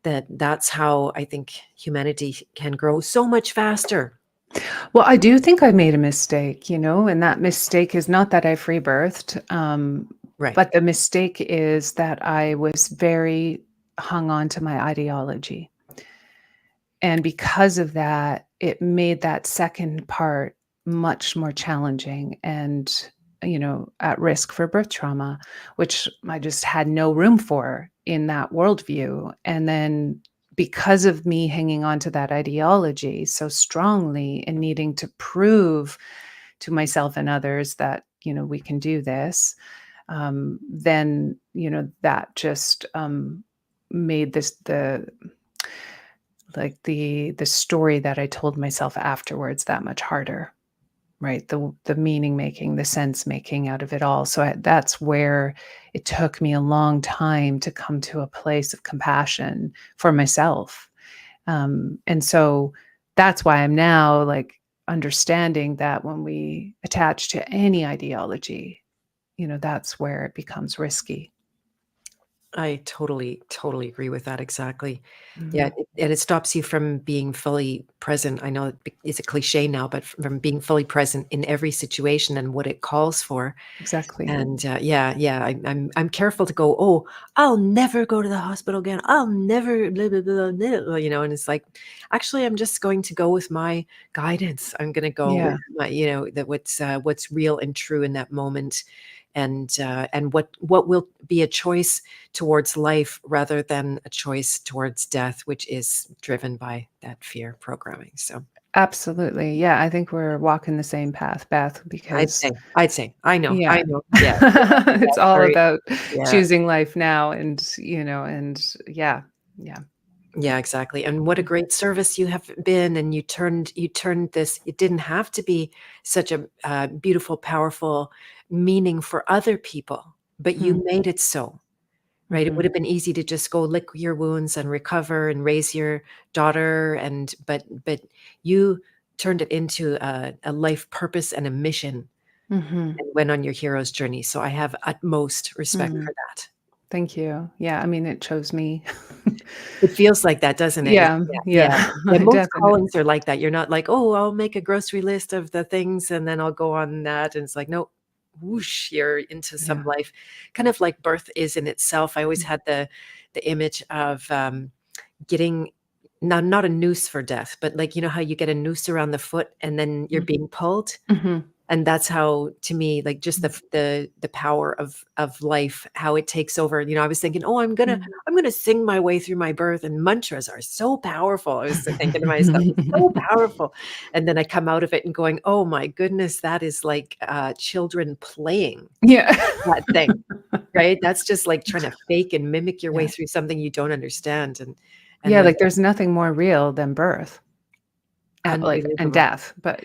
that's how I think humanity can grow so much faster. Well, I do think I made a mistake, and that mistake is not that I free birthed, Right. but the mistake is that I was very hung on to my ideology. And because of that, it made that second part much more challenging and, at risk for birth trauma, which I just had no room for in that worldview. And then because of me hanging on to that ideology so strongly and needing to prove to myself and others that, we can do this, then, that just made this the story that I told myself afterwards that much harder, right? The meaning making, the sense making out of it all. So that's where it took me a long time to come to a place of compassion for myself. And so that's why I'm now like understanding that when we attach to any ideology, that's where it becomes risky. I totally, totally agree with that. Exactly. Yeah, Mhm. and it stops you from being fully present. I know it's a cliche now, but from being fully present in every situation and what it calls for. Exactly. And yeah, yeah, I'm careful to go. Oh, I'll never go to the hospital again. I'll never, blah, blah, blah, blah, blah, and it's like, actually, I'm just going to go with my guidance. I'm going to go with Yeah. my, that what's real and true in that moment, and what will be a choice towards life rather than a choice towards death, which is driven by that fear programming. So Absolutely. Yeah, I think we're walking the same path, Beth, I'd because say, I'd say, I yeah. know, yeah, yeah, It's all very, about yeah. choosing life now and yeah. Yeah. Yeah, exactly. And what a great service you have been. And you turned this. It didn't have to be such a beautiful, powerful meaning for other people, but Mm, you made it so, right? It would mhm. have been easy to just go lick your wounds and recover and raise your daughter, but you turned it into a life purpose and a mission, Mhm. and went on your hero's journey. So I have utmost respect Mm. for that. Thank you. Yeah, I mean, it chose me. It feels like that, doesn't it? Yeah, Yeah, yeah, yeah. Yeah, most definitely. callings are like that. You're not like, "Oh, I'll make a grocery list of the things, and then I'll go on that," and it's like, "Nope, whoosh, you're into some Yeah. life." Kind of like birth is in itself. I always had the image of, getting not a noose for death, but, like, how you get a noose around the foot and then you're Mm. being pulled? Mhm. And that's how, to me, like, just Mm. the power of life, how it takes over. I was thinking, "Oh, Mm. I'm gonna sing my way through my birth, and mantras are so powerful." I was thinking to myself, "It's so powerful." And then I come out of it and going, "Oh my goodness, that is like, children playing Yeah. that thing." Right? That's just like trying to fake and mimic your way Yeah. through something you don't understand, and Yeah, when like, there's nothing more real than birth, and unbelievable. death, but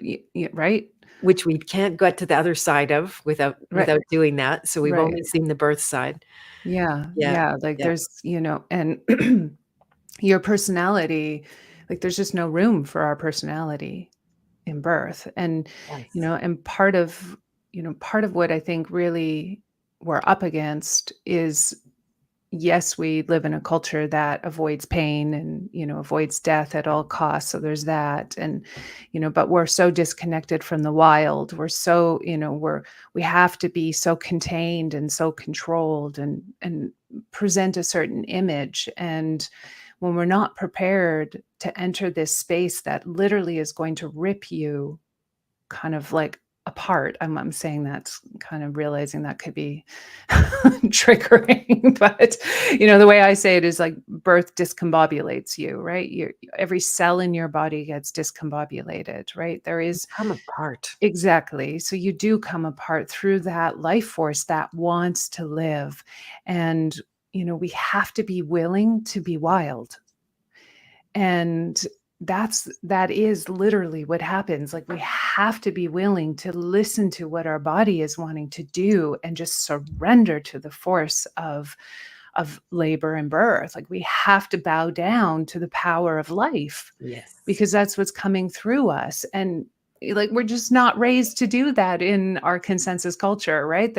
right? Which we can't get to the other side of Right, without doing that, so we've right. only seen the birth side. Yeah, Yeah, yeah, like, yeah, there's and your personality, like, there's just no room for our personality in birth, yes. and part of what I think really we're up against is, yes, we live in a culture that avoids pain and, avoids death at all costs. So there's that. And, but we're so disconnected from the wild. We're so, we have to be so contained and so controlled and present a certain image. And when we're not prepared to enter this space that literally is going to rip you kind of like apart. I'm saying that's kind of realizing that could be triggering, but the way I say it is like birth discombobulates you, right? Every cell in your body gets discombobulated, right? There is Come apart. exactly. So you do come apart through that life force that wants to live. And, we have to be willing to be wild. And that is literally what happens. Like, we have to be willing to listen to what our body is wanting to do and just surrender to the force of labor and birth. Like, we have to bow down to the power of life, Yes. because that's what's coming through us. And like, we're just not raised to do that in our consensus culture, right?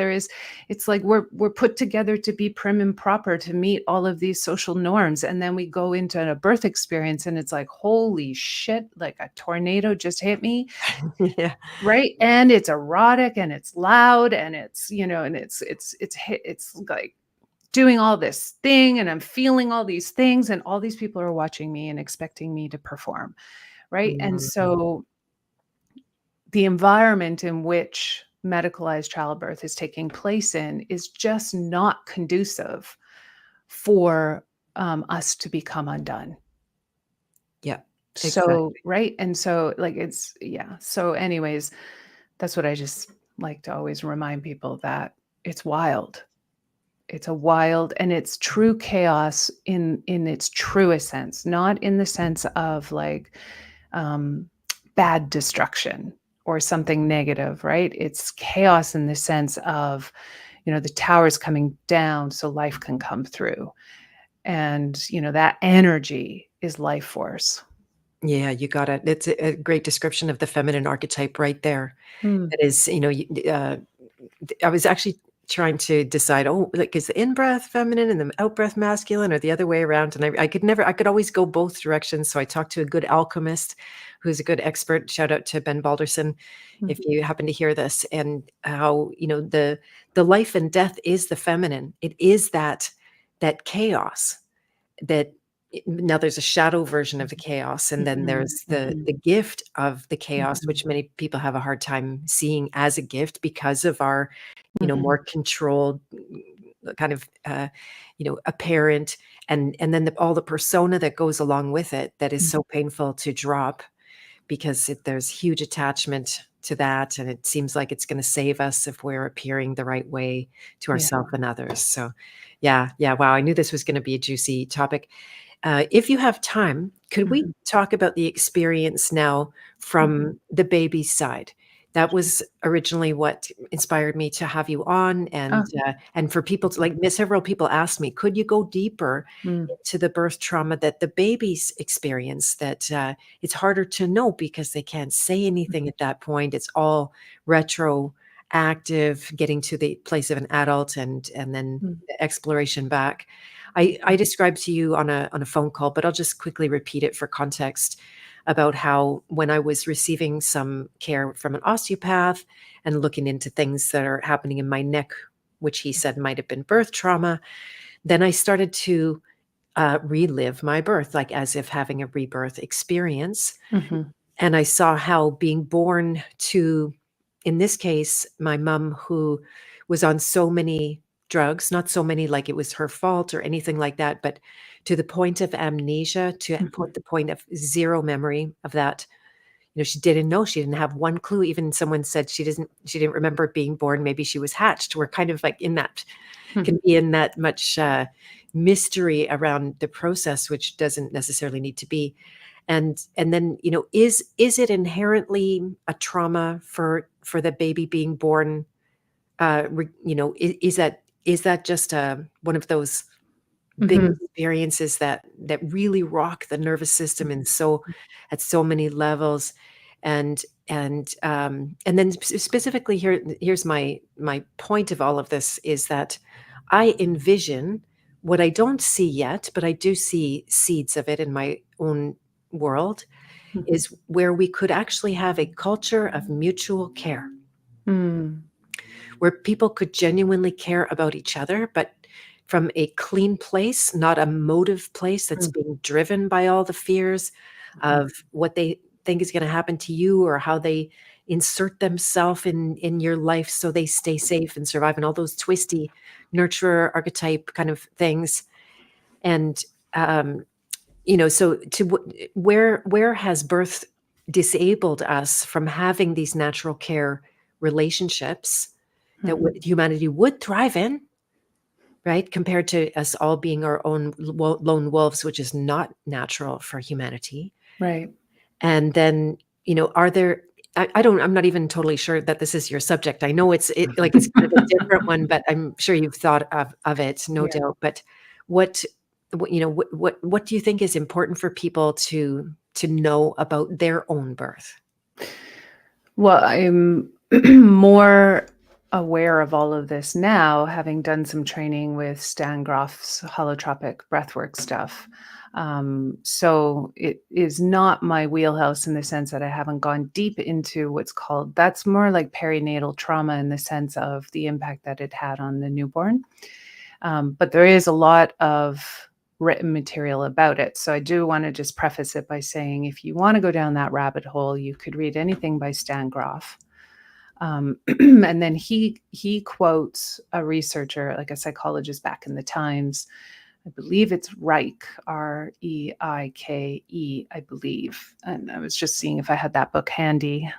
It's like we're put together to be prim and proper, to meet all of these social norms. And then we go into a birth experience and it's like, holy shit, like a tornado just hit me. Yeah. Right. And it's erotic and it's loud and it's, and it's like doing all this thing, and I'm feeling all these things, and all these people are watching me and expecting me to perform. Right. And so the environment in which medicalized childbirth is taking place in is just not conducive for us to become undone. Yeah. So, Exactly. right. And so like, So anyways, that's what I just like to always remind people, that it's wild. It's a wild, and it's true chaos in its truest sense, not in the sense of like bad destruction or something negative, right? It's chaos in the sense of, the towers coming down so life can come through. And, that energy is life force. Yeah, you got it. It's a great description of the feminine archetype right there. Hmm. It is, I was actually trying to decide, oh, like, is the in-breath feminine and the out-breath masculine, or the other way around? And I could always go both directions. So I talked to a good alchemist who's a good expert. Shout out to Ben Balderson, if you happen to hear this, and how, the life and death is the feminine. It is that chaos that now there's a shadow version of the chaos, and then Mhm, there's mhm, the gift of the chaos, mhm, which many people have a hard time seeing as a gift because of our mhm, more controlled kind of apparent, and then all the persona that goes along with it, that is mhm. so painful to drop, because there's huge attachment to that, and it seems like it's going to save us if we're appearing the right way to Yeah. ourselves and others. So yeah, wow, I knew this was going to be a juicy topic. If you have time, could we Mhm, talk about the experience now mhm. from the baby's side? That was originally what inspired me to have you on, Oh, and for people to, like, several people asked me, could you go deeper mm, into the birth trauma that the babies experience? That it's harder to know because they can't say anything at that point. It's all retroactive, getting to the place of an adult, and then mm, the exploration back. I described to you on a phone call, but I'll just quickly repeat it for context, about how when I was receiving some care from an osteopath and looking into things that are happening in my neck, which he said might have been birth trauma, then I started to relive my birth, like as if having a rebirth experience. mhm, And I saw how being born to, in this case, my mom, who was on so many drugs, not so many like it was her fault or anything like that, but to the point of amnesia, to mhm, put the point of zero memory of that. She didn't know. She didn't have one clue. Even someone said she didn't remember being born. Maybe she was hatched. We're kind of like in that, mhm, can be in that much mystery around the process, which doesn't necessarily need to be. And then, is it inherently a trauma for the baby being born? Is that just one of those big mhm, experiences that really rock the nervous system, and so at so many levels? And then specifically, here's my point of all of this, is that I envision what I don't see yet, but I do see seeds of it in my own world, mhm, is where we could actually have a culture of mutual care, mm, where people could genuinely care about each other, but from a clean place, not a motive place that's mm, being driven by all the fears mhm, of what they think is going to happen to you, or how they insert themselves in your life so they stay safe and survive, and all those twisty nurturer archetype kind of things. And so where has birth disabled us from having these natural care relationships that humanity would thrive in, right? Compared to us all being our own lone wolves, which is not natural for humanity. Right. And then, are there, I'm not even totally sure that this is your subject. I know it's kind of a different one, but I'm sure you've thought of it, no doubt. But what do you think is important for people to know about their own birth? Well, I'm more aware of all of this now, having done some training with Stan Grof's holotropic breathwork stuff. So it is not my wheelhouse in the sense that I haven't gone deep into what's called, that's more like perinatal trauma in the sense of the impact that it had on the newborn. But there is a lot of written material about it. So I do want to just preface it by saying, if you want to go down that rabbit hole, you could read anything by Stan Grof. And then he quotes a researcher, like a psychologist back in the Times. I believe it's Reich, Reike, I believe. And I was just seeing if I had that book handy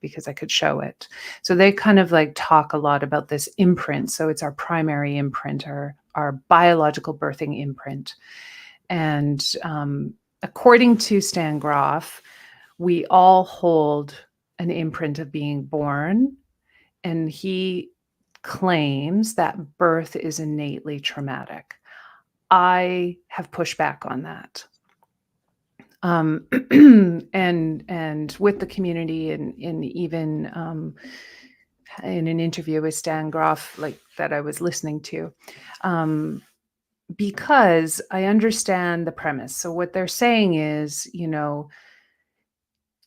because I could show it. So they kind of like talk a lot about this imprint. So it's our primary imprint, our biological birthing imprint. And according to Stan Grof, we all hold an imprint of being born. And he claims that birth is innately traumatic. I have pushed back on that. And with the community and even in an interview with Stan Grof, like that I was listening to, because I understand the premise. So what they're saying is,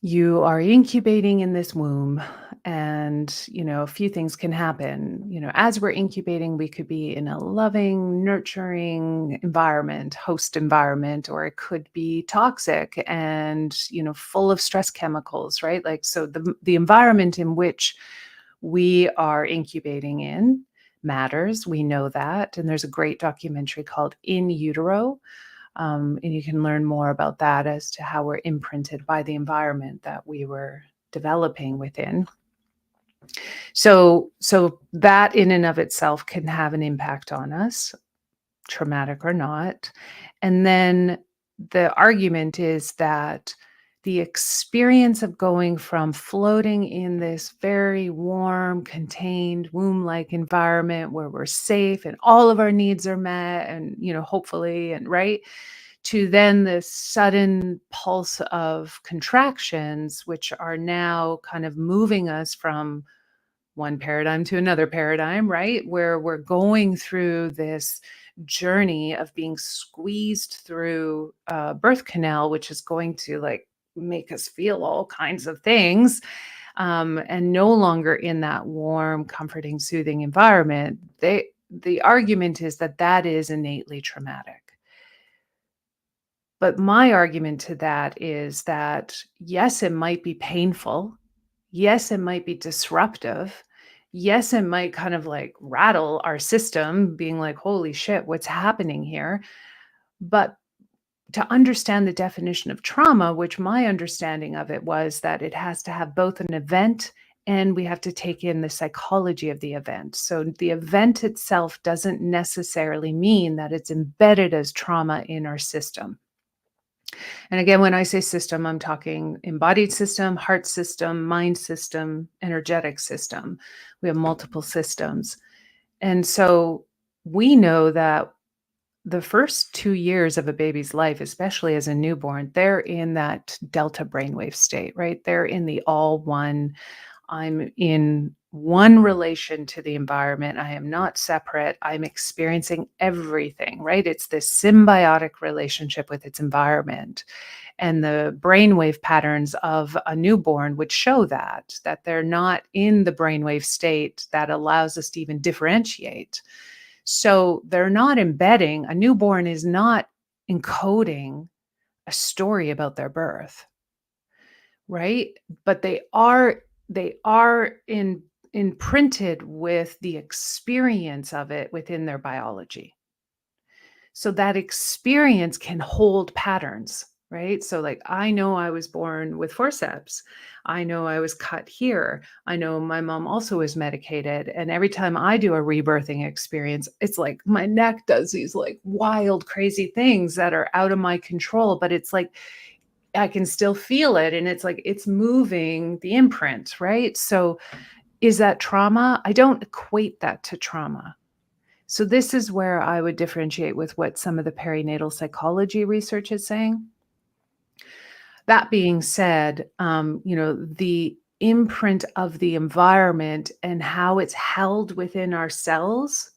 you are incubating in this womb and, a few things can happen. As we're incubating, we could be in a loving, nurturing environment, host environment, or it could be toxic and, full of stress chemicals, right? Like, so the environment in which we are incubating in matters. We know that. And there's a great documentary called In Utero. And you can learn more about that as to how we're imprinted by the environment that we were developing within. So that in and of itself can have an impact on us, traumatic or not. And then the argument is that the experience of going from floating in this very warm, contained, womb-like environment where we're safe and all of our needs are met and, hopefully, and right, to then this sudden pulse of contractions, which are now kind of moving us from one paradigm to another paradigm, right? Where we're going through this journey of being squeezed through a birth canal, which is going to like make us feel all kinds of things, and no longer in that warm, comforting, soothing environment. The argument is that is innately traumatic. But my argument to that is that, yes, it might be painful. Yes, it might be disruptive. Yes, it might kind of like rattle our system, being like, holy shit, what's happening here? But to understand the definition of trauma, which my understanding of it was that it has to have both an event and we have to take in the psychology of the event. So the event itself doesn't necessarily mean that it's embedded as trauma in our system. And again, when I say system, I'm talking embodied system, heart system, mind system, energetic system. We have multiple systems. And so we know that the first 2 years of a baby's life, especially as a newborn, they're in that delta brainwave state, right? They're in the all one. I'm in one relation to the environment. I am not separate. I'm experiencing everything, right? It's this symbiotic relationship with its environment. And the brainwave patterns of a newborn would show that they're not in the brainwave state that allows us to even differentiate. So they're not embedding, a newborn is not encoding a story about their birth, right? But they are imprinted with the experience of it within their biology. So that experience can hold patterns, right? So, like, I know I was born with forceps. I know I was cut here. I know my mom also was medicated. And every time I do a rebirthing experience, it's like my neck does these like wild, crazy things that are out of my control. But it's like I can still feel it. And it's like it's moving the imprint, right? So, is that trauma? I don't equate that to trauma. So this is where I would differentiate with what some of the perinatal psychology research is saying. That being said, the imprint of the environment and how it's held within our cells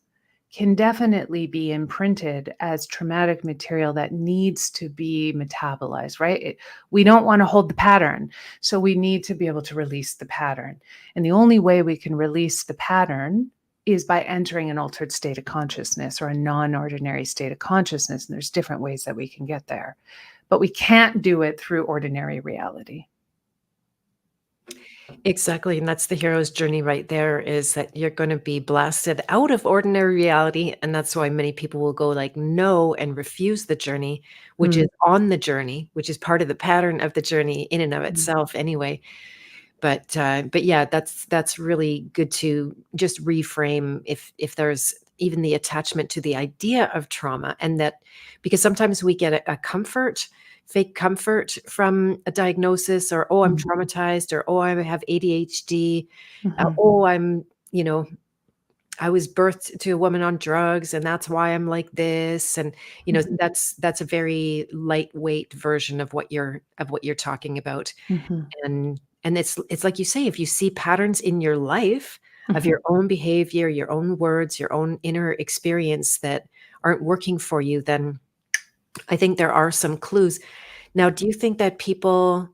can definitely be imprinted as traumatic material that needs to be metabolized, right? We don't want to hold the pattern. So we need to be able to release the pattern. And the only way we can release the pattern is by entering an altered state of consciousness or a non-ordinary state of consciousness. And there's different ways that we can get there, but we can't do it through ordinary reality. Exactly. And that's the hero's journey right there, is that you're going to be blasted out of ordinary reality. And that's why many people will go like no and refuse the journey, which is on the journey, which is part of the pattern of the journey in and of itself anyway. But yeah, that's really good to just reframe if there's even the attachment to the idea of trauma, and that because sometimes we get a comfort, fake comfort from a diagnosis, or oh, I'm traumatized, or oh, I have ADHD, oh, I was birthed to a woman on drugs and that's why I'm like this. And that's a very lightweight version of what you're talking about. And it's like you say, if you see patterns in your life of your own behavior, your own words, your own inner experience that aren't working for you, then I think there are some clues. Now, do you think that people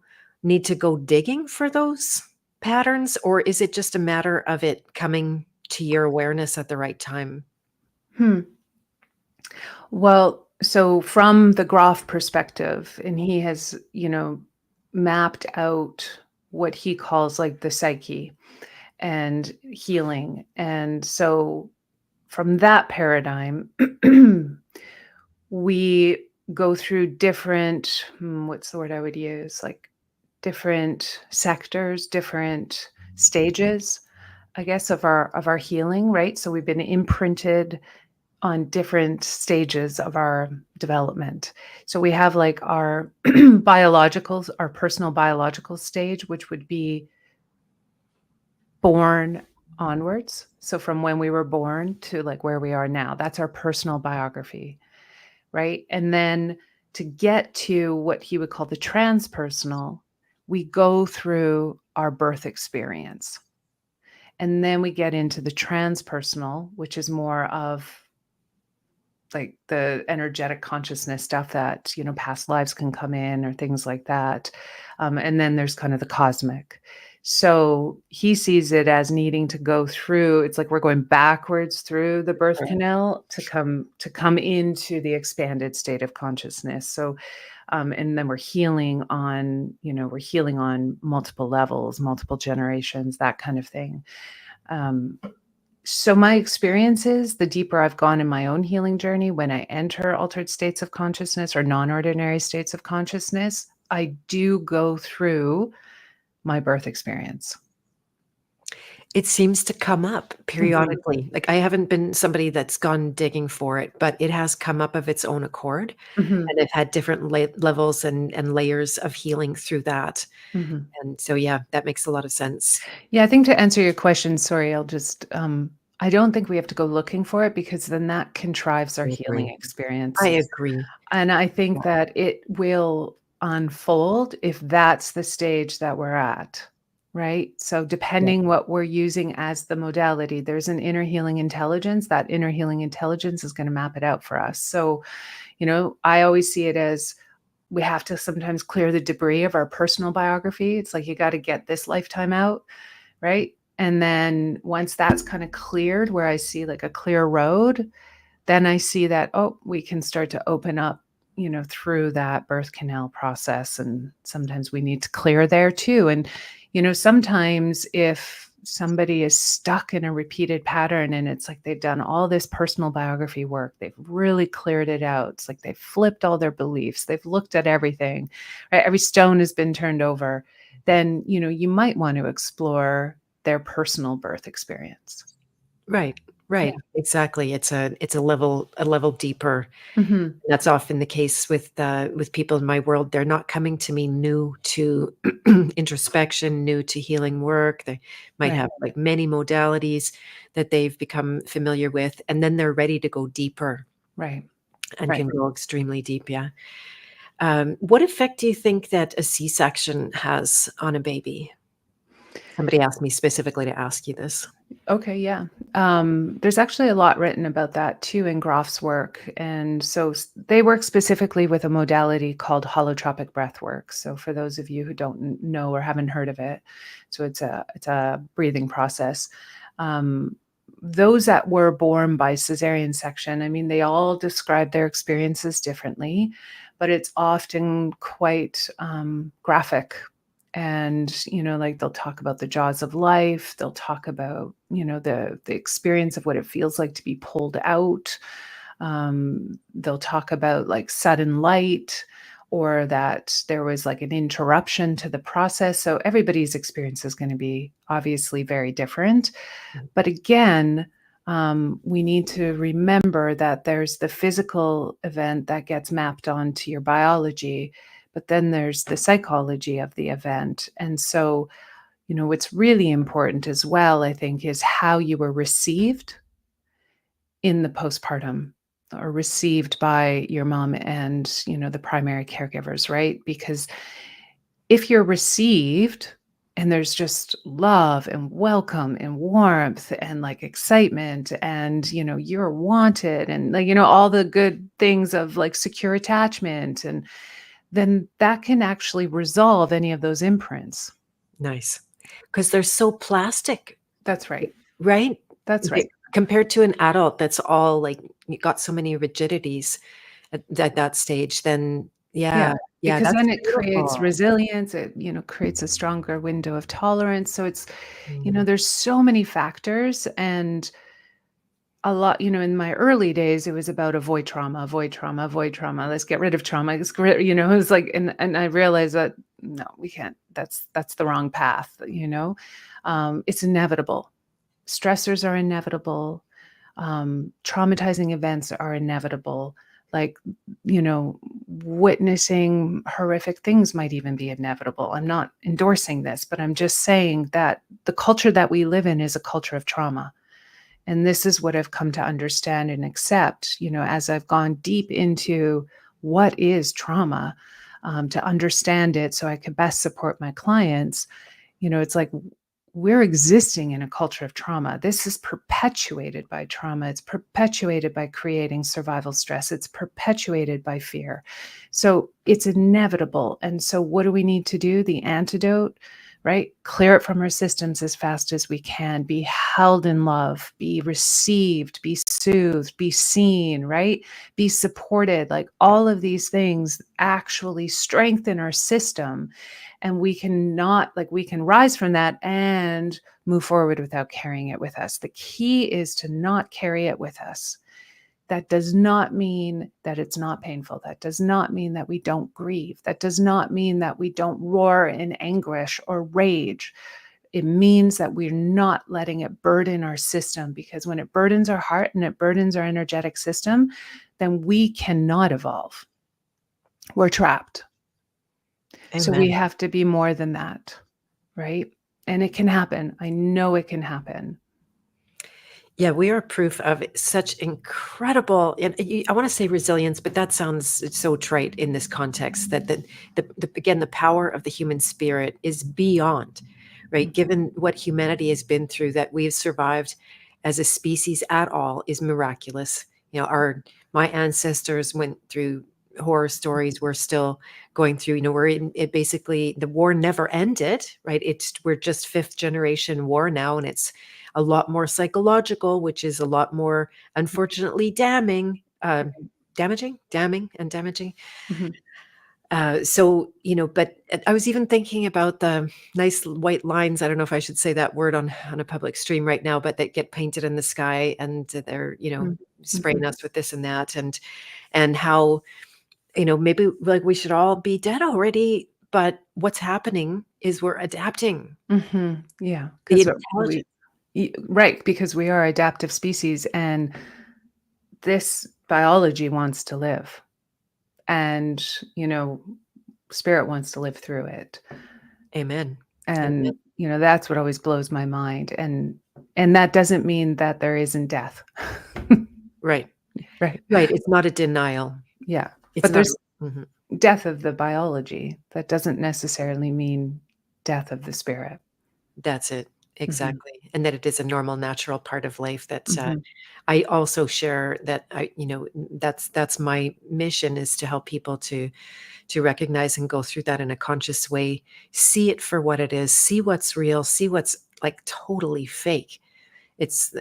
need to go digging for those patterns, or is it just a matter of it coming to your awareness at the right time? Well, so from the Groff perspective, and he has, mapped out what he calls like the psyche and healing. And so from that paradigm, we go through different, what's the word I would use? Like different sectors, different stages, I guess, of our healing, right? So we've been imprinted on different stages of our development. So we have like our our personal biological stage, which would be born onwards. So from when we were born to like where we are now, that's our personal biography, right? And then to get to what he would call the transpersonal, we go through our birth experience. And then we get into the transpersonal, which is more of like the energetic consciousness stuff that, past lives can come in or things like that. And then there's kind of the cosmic. So he sees it as needing to go through, it's like we're going backwards through the birth canal to come into the expanded state of consciousness. So, and then we're healing on multiple levels, multiple generations, that kind of thing. So my experience is the deeper I've gone in my own healing journey, when I enter altered states of consciousness or non-ordinary states of consciousness, I do go through my birth experience. It seems to come up periodically. Like, I haven't been somebody that's gone digging for it, but it has come up of its own accord, and I've had different levels and layers of healing through that. And so, yeah, that makes a lot of sense. Yeah, I think to answer your question, sorry, I'll just, I don't think we have to go looking for it, because then that contrives our I healing agree. experience. I agree. And I think that it will unfold if that's the stage that we're at, right? So depending what we're using as the modality, there's an inner healing intelligence. That inner healing intelligence is going to map it out for us. So, I always see it as we have to sometimes clear the debris of our personal biography. It's like you got to get this lifetime out, right? And then once that's kind of cleared, where I see like a clear road, then I see that, oh, we can start to open up, through that birth canal process. And sometimes we need to clear there too. And, Sometimes if somebody is stuck in a repeated pattern and it's like they've done all this personal biography work, they've really cleared it out. It's like they've flipped all their beliefs. They've looked at everything, right? Every stone has been turned over. Then, you might want to explore their personal birth experience. Right. Right. Yeah. Exactly. It's a level deeper. Mm-hmm. That's often the case with people in my world. They're not coming to me new to introspection, new to healing work. They might Right. have like many modalities that they've become familiar with, and then they're ready to go deeper Right. and Right. can go extremely deep. Yeah. What effect do you think that a C-section has on a baby? Somebody asked me specifically to ask you this. Okay, yeah. There's actually a lot written about that too in Groff's work. And so they work specifically with a modality called holotropic breath work. So for those of you who don't know or haven't heard of it, so it's a breathing process. Um, those that were born by cesarean section, I mean, they all describe their experiences differently, but it's often quite graphic. And like they'll talk about the jaws of life, they'll talk about the experience of what it feels like to be pulled out. They'll talk about like sudden light, or that there was like an interruption to the process. So everybody's experience is going to be obviously very different. But again, we need to remember that there's the physical event that gets mapped onto your biology, but then there's the psychology of the event. And so, what's really important as well, I think, is how you were received in the postpartum, or received by your mom and, the primary caregivers, right? Because if you're received and there's just love and welcome and warmth and like excitement, and you're wanted, and like all the good things of like secure attachment, and then that can actually resolve any of those imprints. Nice. Because they're so plastic, That's right. right? That's right. Compared to an adult that's all like you got so many rigidities at that stage, then Yeah, yeah, because that's then it creates beautiful. resilience. It creates a stronger window of tolerance. So it's Mm. there's so many factors. And a lot, in my early days, it was about avoid trauma, avoid trauma, avoid trauma. Let's get rid of trauma. It was like, and I realized that no, we can't. That's the wrong path. It's inevitable. Stressors are inevitable. Traumatizing events are inevitable. Like, witnessing horrific things might even be inevitable. I'm not endorsing this, but I'm just saying that the culture that we live in is a culture of trauma. And this is what I've come to understand and accept, as I've gone deep into what is trauma, to understand it so I can best support my clients. It's like we're existing in a culture of trauma. This is perpetuated by trauma. It's perpetuated by creating survival stress. It's perpetuated by fear. So it's inevitable. And so what do we need to do? The antidote, right? Clear it from our systems as fast as we can. Be held in love, be received, be soothed, be seen, right? Be supported. Like all of these things actually strengthen our system. And we can rise from that and move forward without carrying it with us. The key is to not carry it with us. That does not mean that it's not painful. That does not mean that we don't grieve. That does not mean that we don't roar in anguish or rage. It means that we're not letting it burden our system, because when it burdens our heart and it burdens our energetic system, then we cannot evolve. We're trapped. So we Amen. have to be more than that, right? And it can happen. I know it can happen. Yeah, we are proof of such incredible, and I want to say resilience, but that sounds so trite in this context. That again, the power of the human spirit is beyond, right? Given what humanity has been through, that we've survived as a species at all is miraculous. My ancestors went through horror stories. We're still going through. We're in it. Basically, the war never ended, right? We're just fifth generation war now, and it's a lot more psychological, which is a lot more, unfortunately, damning, and damaging. Mhm. So, but I was even thinking about the nice white lines. I don't know if I should say that word on a public stream right now, but that get painted in the sky, and they're, Mm. spraying Mhm. us with this and that, and how, maybe like we should all be dead already. But what's happening is we're adapting. Mhm. Yeah, The 'cause intelligence. right, because we are adaptive species, and this biology wants to live, and, spirit wants to live through it. Amen. Amen. And, that's what always blows my mind, and that doesn't mean that there isn't death. Right. Right. Right. It's not a denial. Yeah. It's But not. there's Mhm. death of the biology. That doesn't necessarily mean death of the spirit. That's it. Mhm. Exactly. And that it is a normal, natural part of life that, Mhm. I also share that that's my mission, is to help people to recognize and go through that in a conscious way, see it for what it is, see what's real, see what's like totally fake. It's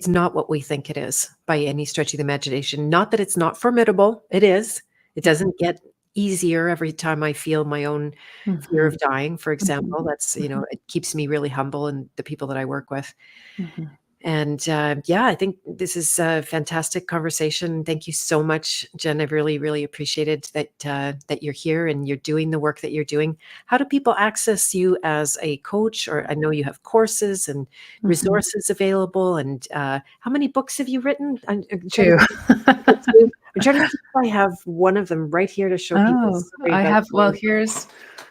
not what we think it is by any stretch of the imagination. Not that it's not formidable. It is. It doesn't get easier every time I feel my own fear Mhm. of dying, for Mhm. example. That's, Mhm. it keeps me really humble and the people that I work with. Mhm. And yeah, I think this is a fantastic conversation. Thank you so much, Jen. I've really, really appreciated that you're here and you're doing the work that you're doing. How do people access you as a coach? Or I know you have courses and Mhm. resources available. And how many books have you written? I'm trying to 2. think. I'm trying to think if I have one of them right here to show people. Oh, Sorry, I but have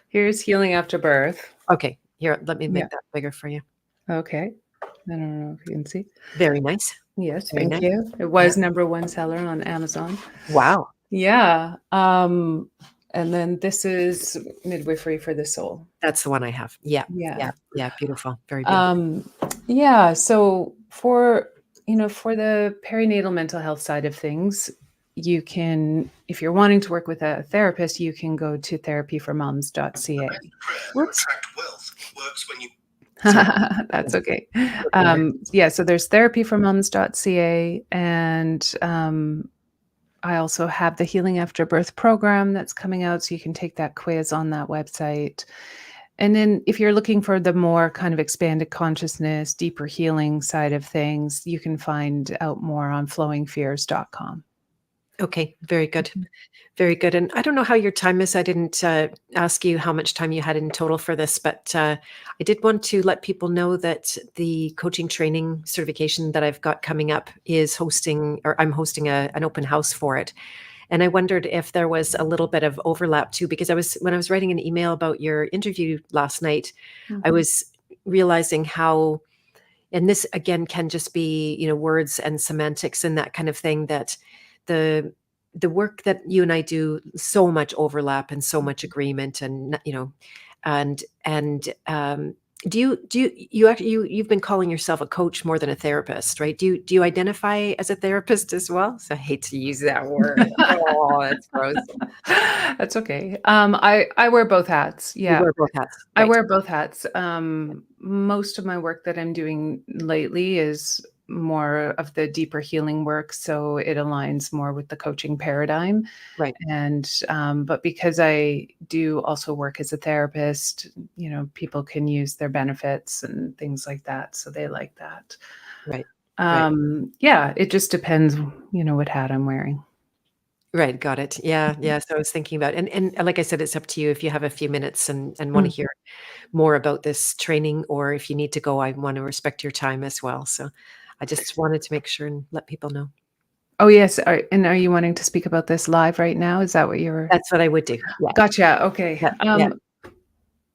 here's Healing After Birth. okay, here, let me Yeah. make that bigger for you. Okay. I don't know if you can see. Very nice. Yes, Very thank nice. you. It Yeah. was #1 seller on Amazon. Wow. Yeah, and then this is Midwifery for the Soul. That's the one I have. Yeah. Yeah. Yeah. Yeah. Beautiful. Very beautiful. Um, yeah, so for the perinatal mental health side of things, you can, if you're wanting to work with a therapist, you can go to therapyformoms.ca. Whoops. Attract wealth works when you Sorry. That's okay. Looking there. Yeah, so there's therapyformoms.ca, and I also have the Healing After Birth program that's coming out, so you can take that quiz on that website. And then if you're looking for the more kind of expanded consciousness, deeper healing side of things, you can find out more on flowingfears.com. Okay. Very good. Very good. And I don't know how your time is. I didn't ask you how much time you had in total for this, but I did want to let people know that the coaching training certification that I've got coming up is hosting, or I'm hosting an open house for it. And I wondered if there was a little bit of overlap too, because when I was writing an email about your interview last night, I Mhm. was realizing how, and this again can just be, words and semantics and that kind of thing, that the the work that you and I do, so much overlap and so much agreement, and do you've been calling yourself a coach more than a therapist, right? Do you identify as a therapist as well? So I hate to use that word. Oh, that's gross. That's okay. I wear both hats. You Yeah. wear both hats, I right? wear both hats. Most of my work that I'm doing lately is more of the deeper healing work, so it aligns more with the coaching paradigm. Right, And but because I do also work as a therapist, people can use their benefits and things like that, so they like that. right, right. Yeah, it just depends, what hat I'm wearing. Right, got it. Yeah, yeah. So I was thinking about, and like I said, it's up to you if you have a few minutes and want to Mm. hear more about this training, or if you need to go, I want to respect your time as well. So I just wanted to make sure and let people know. Oh yes, are you wanting to speak about this live right now? Is that what you're? That's what I would do. Yeah, Gotcha. Okay. yeah, yeah.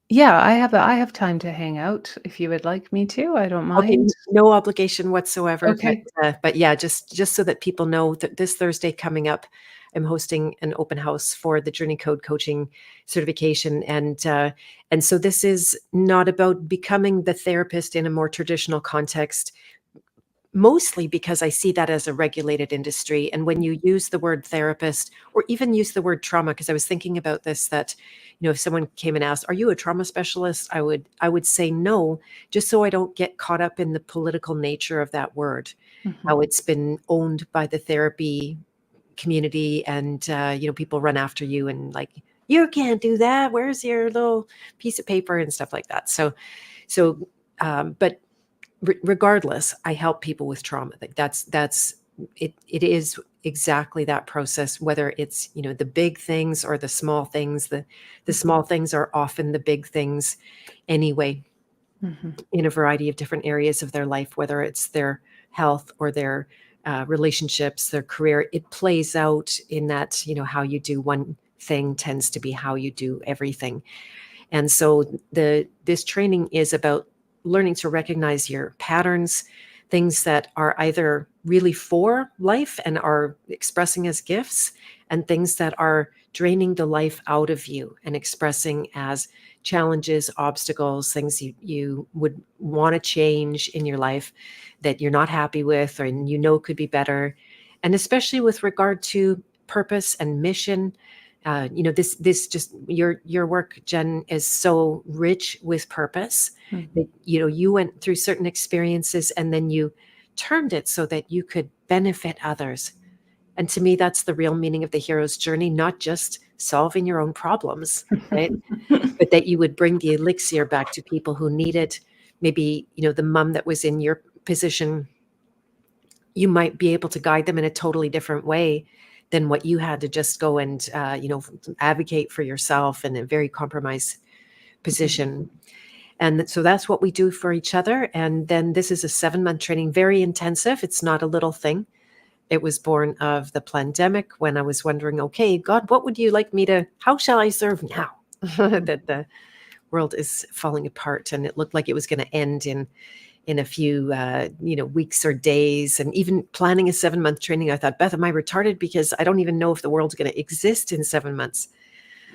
Yeah, I have time to hang out if you would like me to. I don't Okay, mind. no obligation whatsoever, Okay. but yeah, just so that people know that this Thursday coming up, I'm hosting an open house for the Journey Code coaching certification, and so this is not about becoming the therapist in a more traditional context. Mostly because I see that as a regulated industry. And when you use the word therapist, or even use the word trauma, because I was thinking about this, that, if someone came and asked, "Are you a trauma specialist?" I would say no, just so I don't get caught up in the political nature of that word, Mhm. how it's been owned by the therapy community, and people run after you and like, you can't do that. Where's your little piece of paper and stuff like that. But regardless, I help people with trauma. Like that's it. It is exactly that process, whether it's the big things or the small things. The small things are often the big things anyway, in a variety of different areas of their life, whether it's their health or their relationships, their career. It plays out in that, how you do one thing tends to be how you do everything. And so this training is about learning to recognize your patterns, things that are either really for life and are expressing as gifts, and things that are draining the life out of you and expressing as challenges, obstacles, things you would want to change in your life that you're not happy with, or could be better. And especially with regard to purpose and mission. This just your work, Jen, is so rich with purpose. That you went through certain experiences and then you turned it so that you could benefit others. And to me, that's the real meaning of the hero's journey, not just solving your own problems, right? But that you would bring the elixir back to people who need it. Maybe, the mom that was in your position, you might be able to guide them in a totally different way than what you had to just go and, advocate for yourself in a very compromised position. And so that's what we do for each other. And then this is a 7-month training, very intensive. It's not a little thing. It was born of the pandemic when I was wondering, okay, God, what would you like me to, how shall I serve now that the world is falling apart? And it looked like it was going to end in a few, weeks or days. And even planning a 7-month training, I thought, Beth, am I retarded? Because I don't even know if the world's going to exist in 7 months.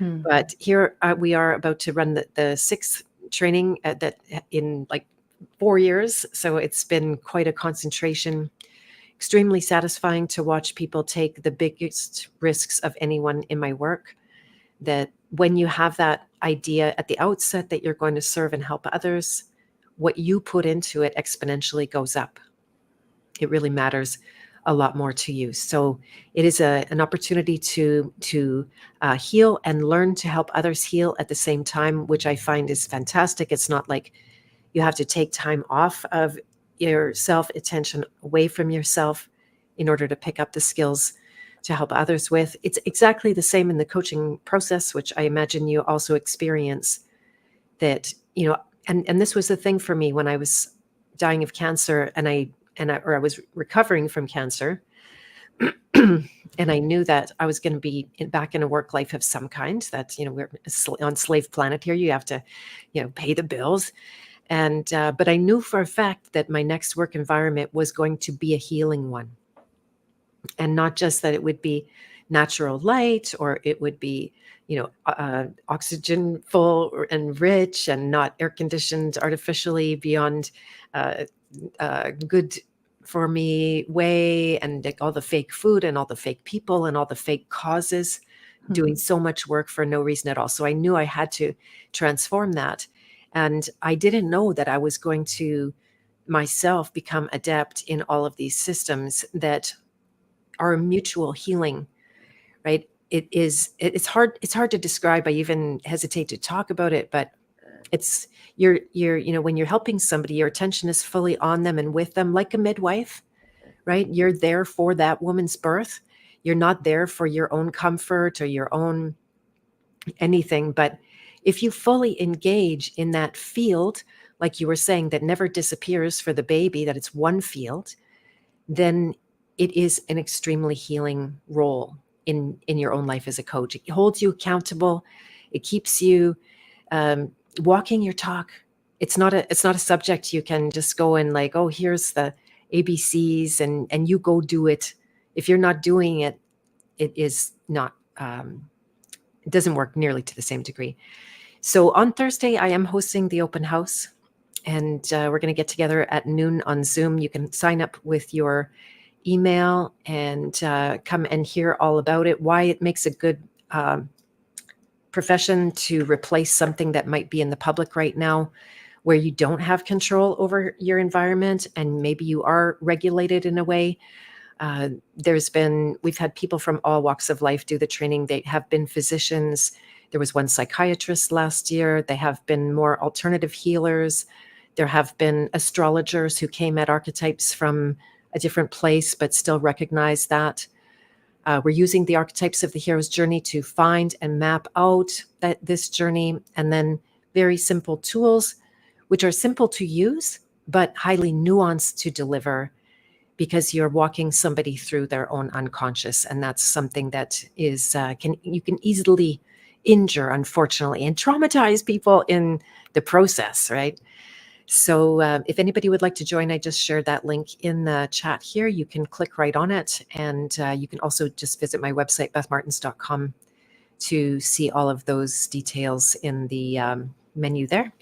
But here we are about to run the 6th training that in like 4 years. So it's been quite a concentration, extremely satisfying to watch people take the biggest risks of anyone in my work. That when you have that idea at the outset that you're going to serve and help others, what you put into it exponentially goes up. It really matters a lot more to you. So it is an opportunity to heal and learn to help others heal at the same time, which I find is fantastic. It's not like you have to take time off of yourself, attention away from yourself in order to pick up the skills to help others with. It's exactly the same in the coaching process, which I imagine you also experience. That, and this was the thing for me when I was dying of cancer and I was recovering from cancer. And I knew that I was going to be back in a work life of some kind. That, we're on slave planet here. You have to, pay the bills. And, but I knew for a fact that my next work environment was going to be a healing one. And not just that it would be natural light, or it would be, oxygen full and rich and not air conditioned artificially beyond good for me way, and like all the fake food and all the fake people and all the fake causes, doing so much work for no reason at all. So I knew I had to transform that. And I didn't know that I was going to myself become adept in all of these systems that are mutual healing, right? It's hard to describe. I even hesitate to talk about it, but it's you're when you're helping somebody, your attention is fully on them and with them, like a midwife, right? You're there for that woman's birth. You're not there for your own comfort or your own anything. But if you fully engage in that field, like you were saying, that never disappears for the baby, that it's one field, then it is an extremely healing role in your own life as a coach. It holds you accountable. It keeps you walking your talk. It's not a subject you can just go and like, oh, here's the ABCs and you go do it. If you're not doing it, it is not, it doesn't work nearly to the same degree. So on Thursday, I am hosting the open house, and we're going to get together at noon on Zoom. You can sign up with your email and come and hear all about it, why it makes a good profession to replace something that might be in the public right now, where you don't have control over your environment and maybe you are regulated in a way. We've had people from all walks of life do the training. They have been physicians. There was one psychiatrist last year. They have been more alternative healers. There have been astrologers who came at archetypes from a different place, but still recognize that. We're using the archetypes of the hero's journey to find and map out this journey, and then very simple tools, which are simple to use, but highly nuanced to deliver, because you're walking somebody through their own unconscious. And that's something that is, you can easily injure, unfortunately, and traumatize people in the process, right? So if anybody would like to join, I just shared that link in the chat here. You can click right on it. And you can also just visit my website, bethmartins.com, to see all of those details in the menu there.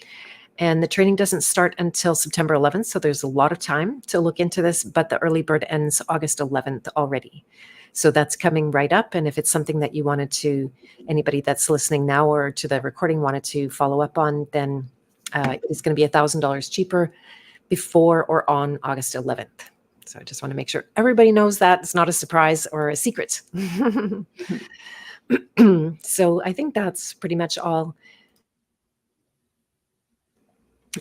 And the training doesn't start until September 11th. So there's a lot of time to look into this, but the early bird ends August 11th already. So that's coming right up. And if it's something that you wanted to, anybody that's listening now or to the recording wanted to follow up on, then it's going to be $1,000 cheaper before or on August 11th. So I just want to make sure everybody knows that it's not a surprise or a secret. So I think that's pretty much all.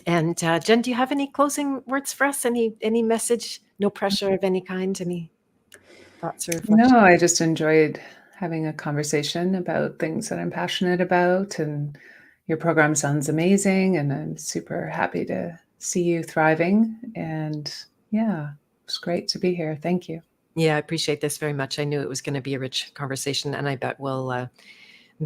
And Jen, do you have any closing words for us? Any message? No pressure of any kind? Any thoughts or reflections? No, I just enjoyed having a conversation about things that I'm passionate about, and your program sounds amazing, and I'm super happy to see you thriving. And yeah, it's great to be here. Thank you. Yeah, I appreciate this very much. I knew it was going to be a rich conversation, and I bet will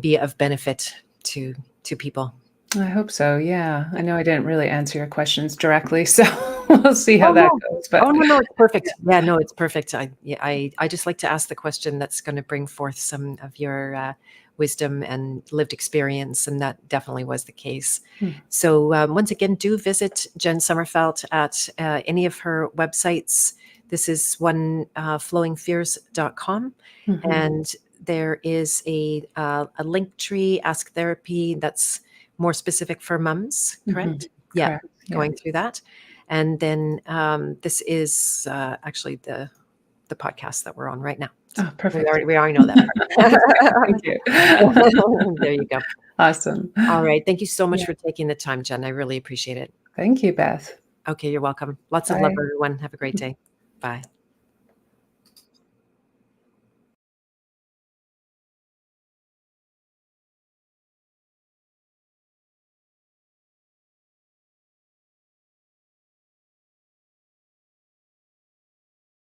be of benefit to people. I hope so. Yeah. I know I didn't really answer your questions directly, so we'll see how that goes. But no, it's perfect. Yeah, no, it's perfect. I just like to ask the question that's going to bring forth some of your wisdom and lived experience, and that definitely was the case. So once again, do visit Jen Summerfeldt at any of her websites. This is one, flowingfears.com, and there is a link tree, Ask Therapy, that's more specific for mums, correct? Yeah, correct. Going through that. And then this is actually the podcast that we're on right now. So perfect. We already know that. Thank you. There you go. Awesome. All right. Thank you so much for taking the time, Jen. I really appreciate it. Thank you, Beth. Okay, you're welcome. Lots of love, everyone. Have a great day. Bye.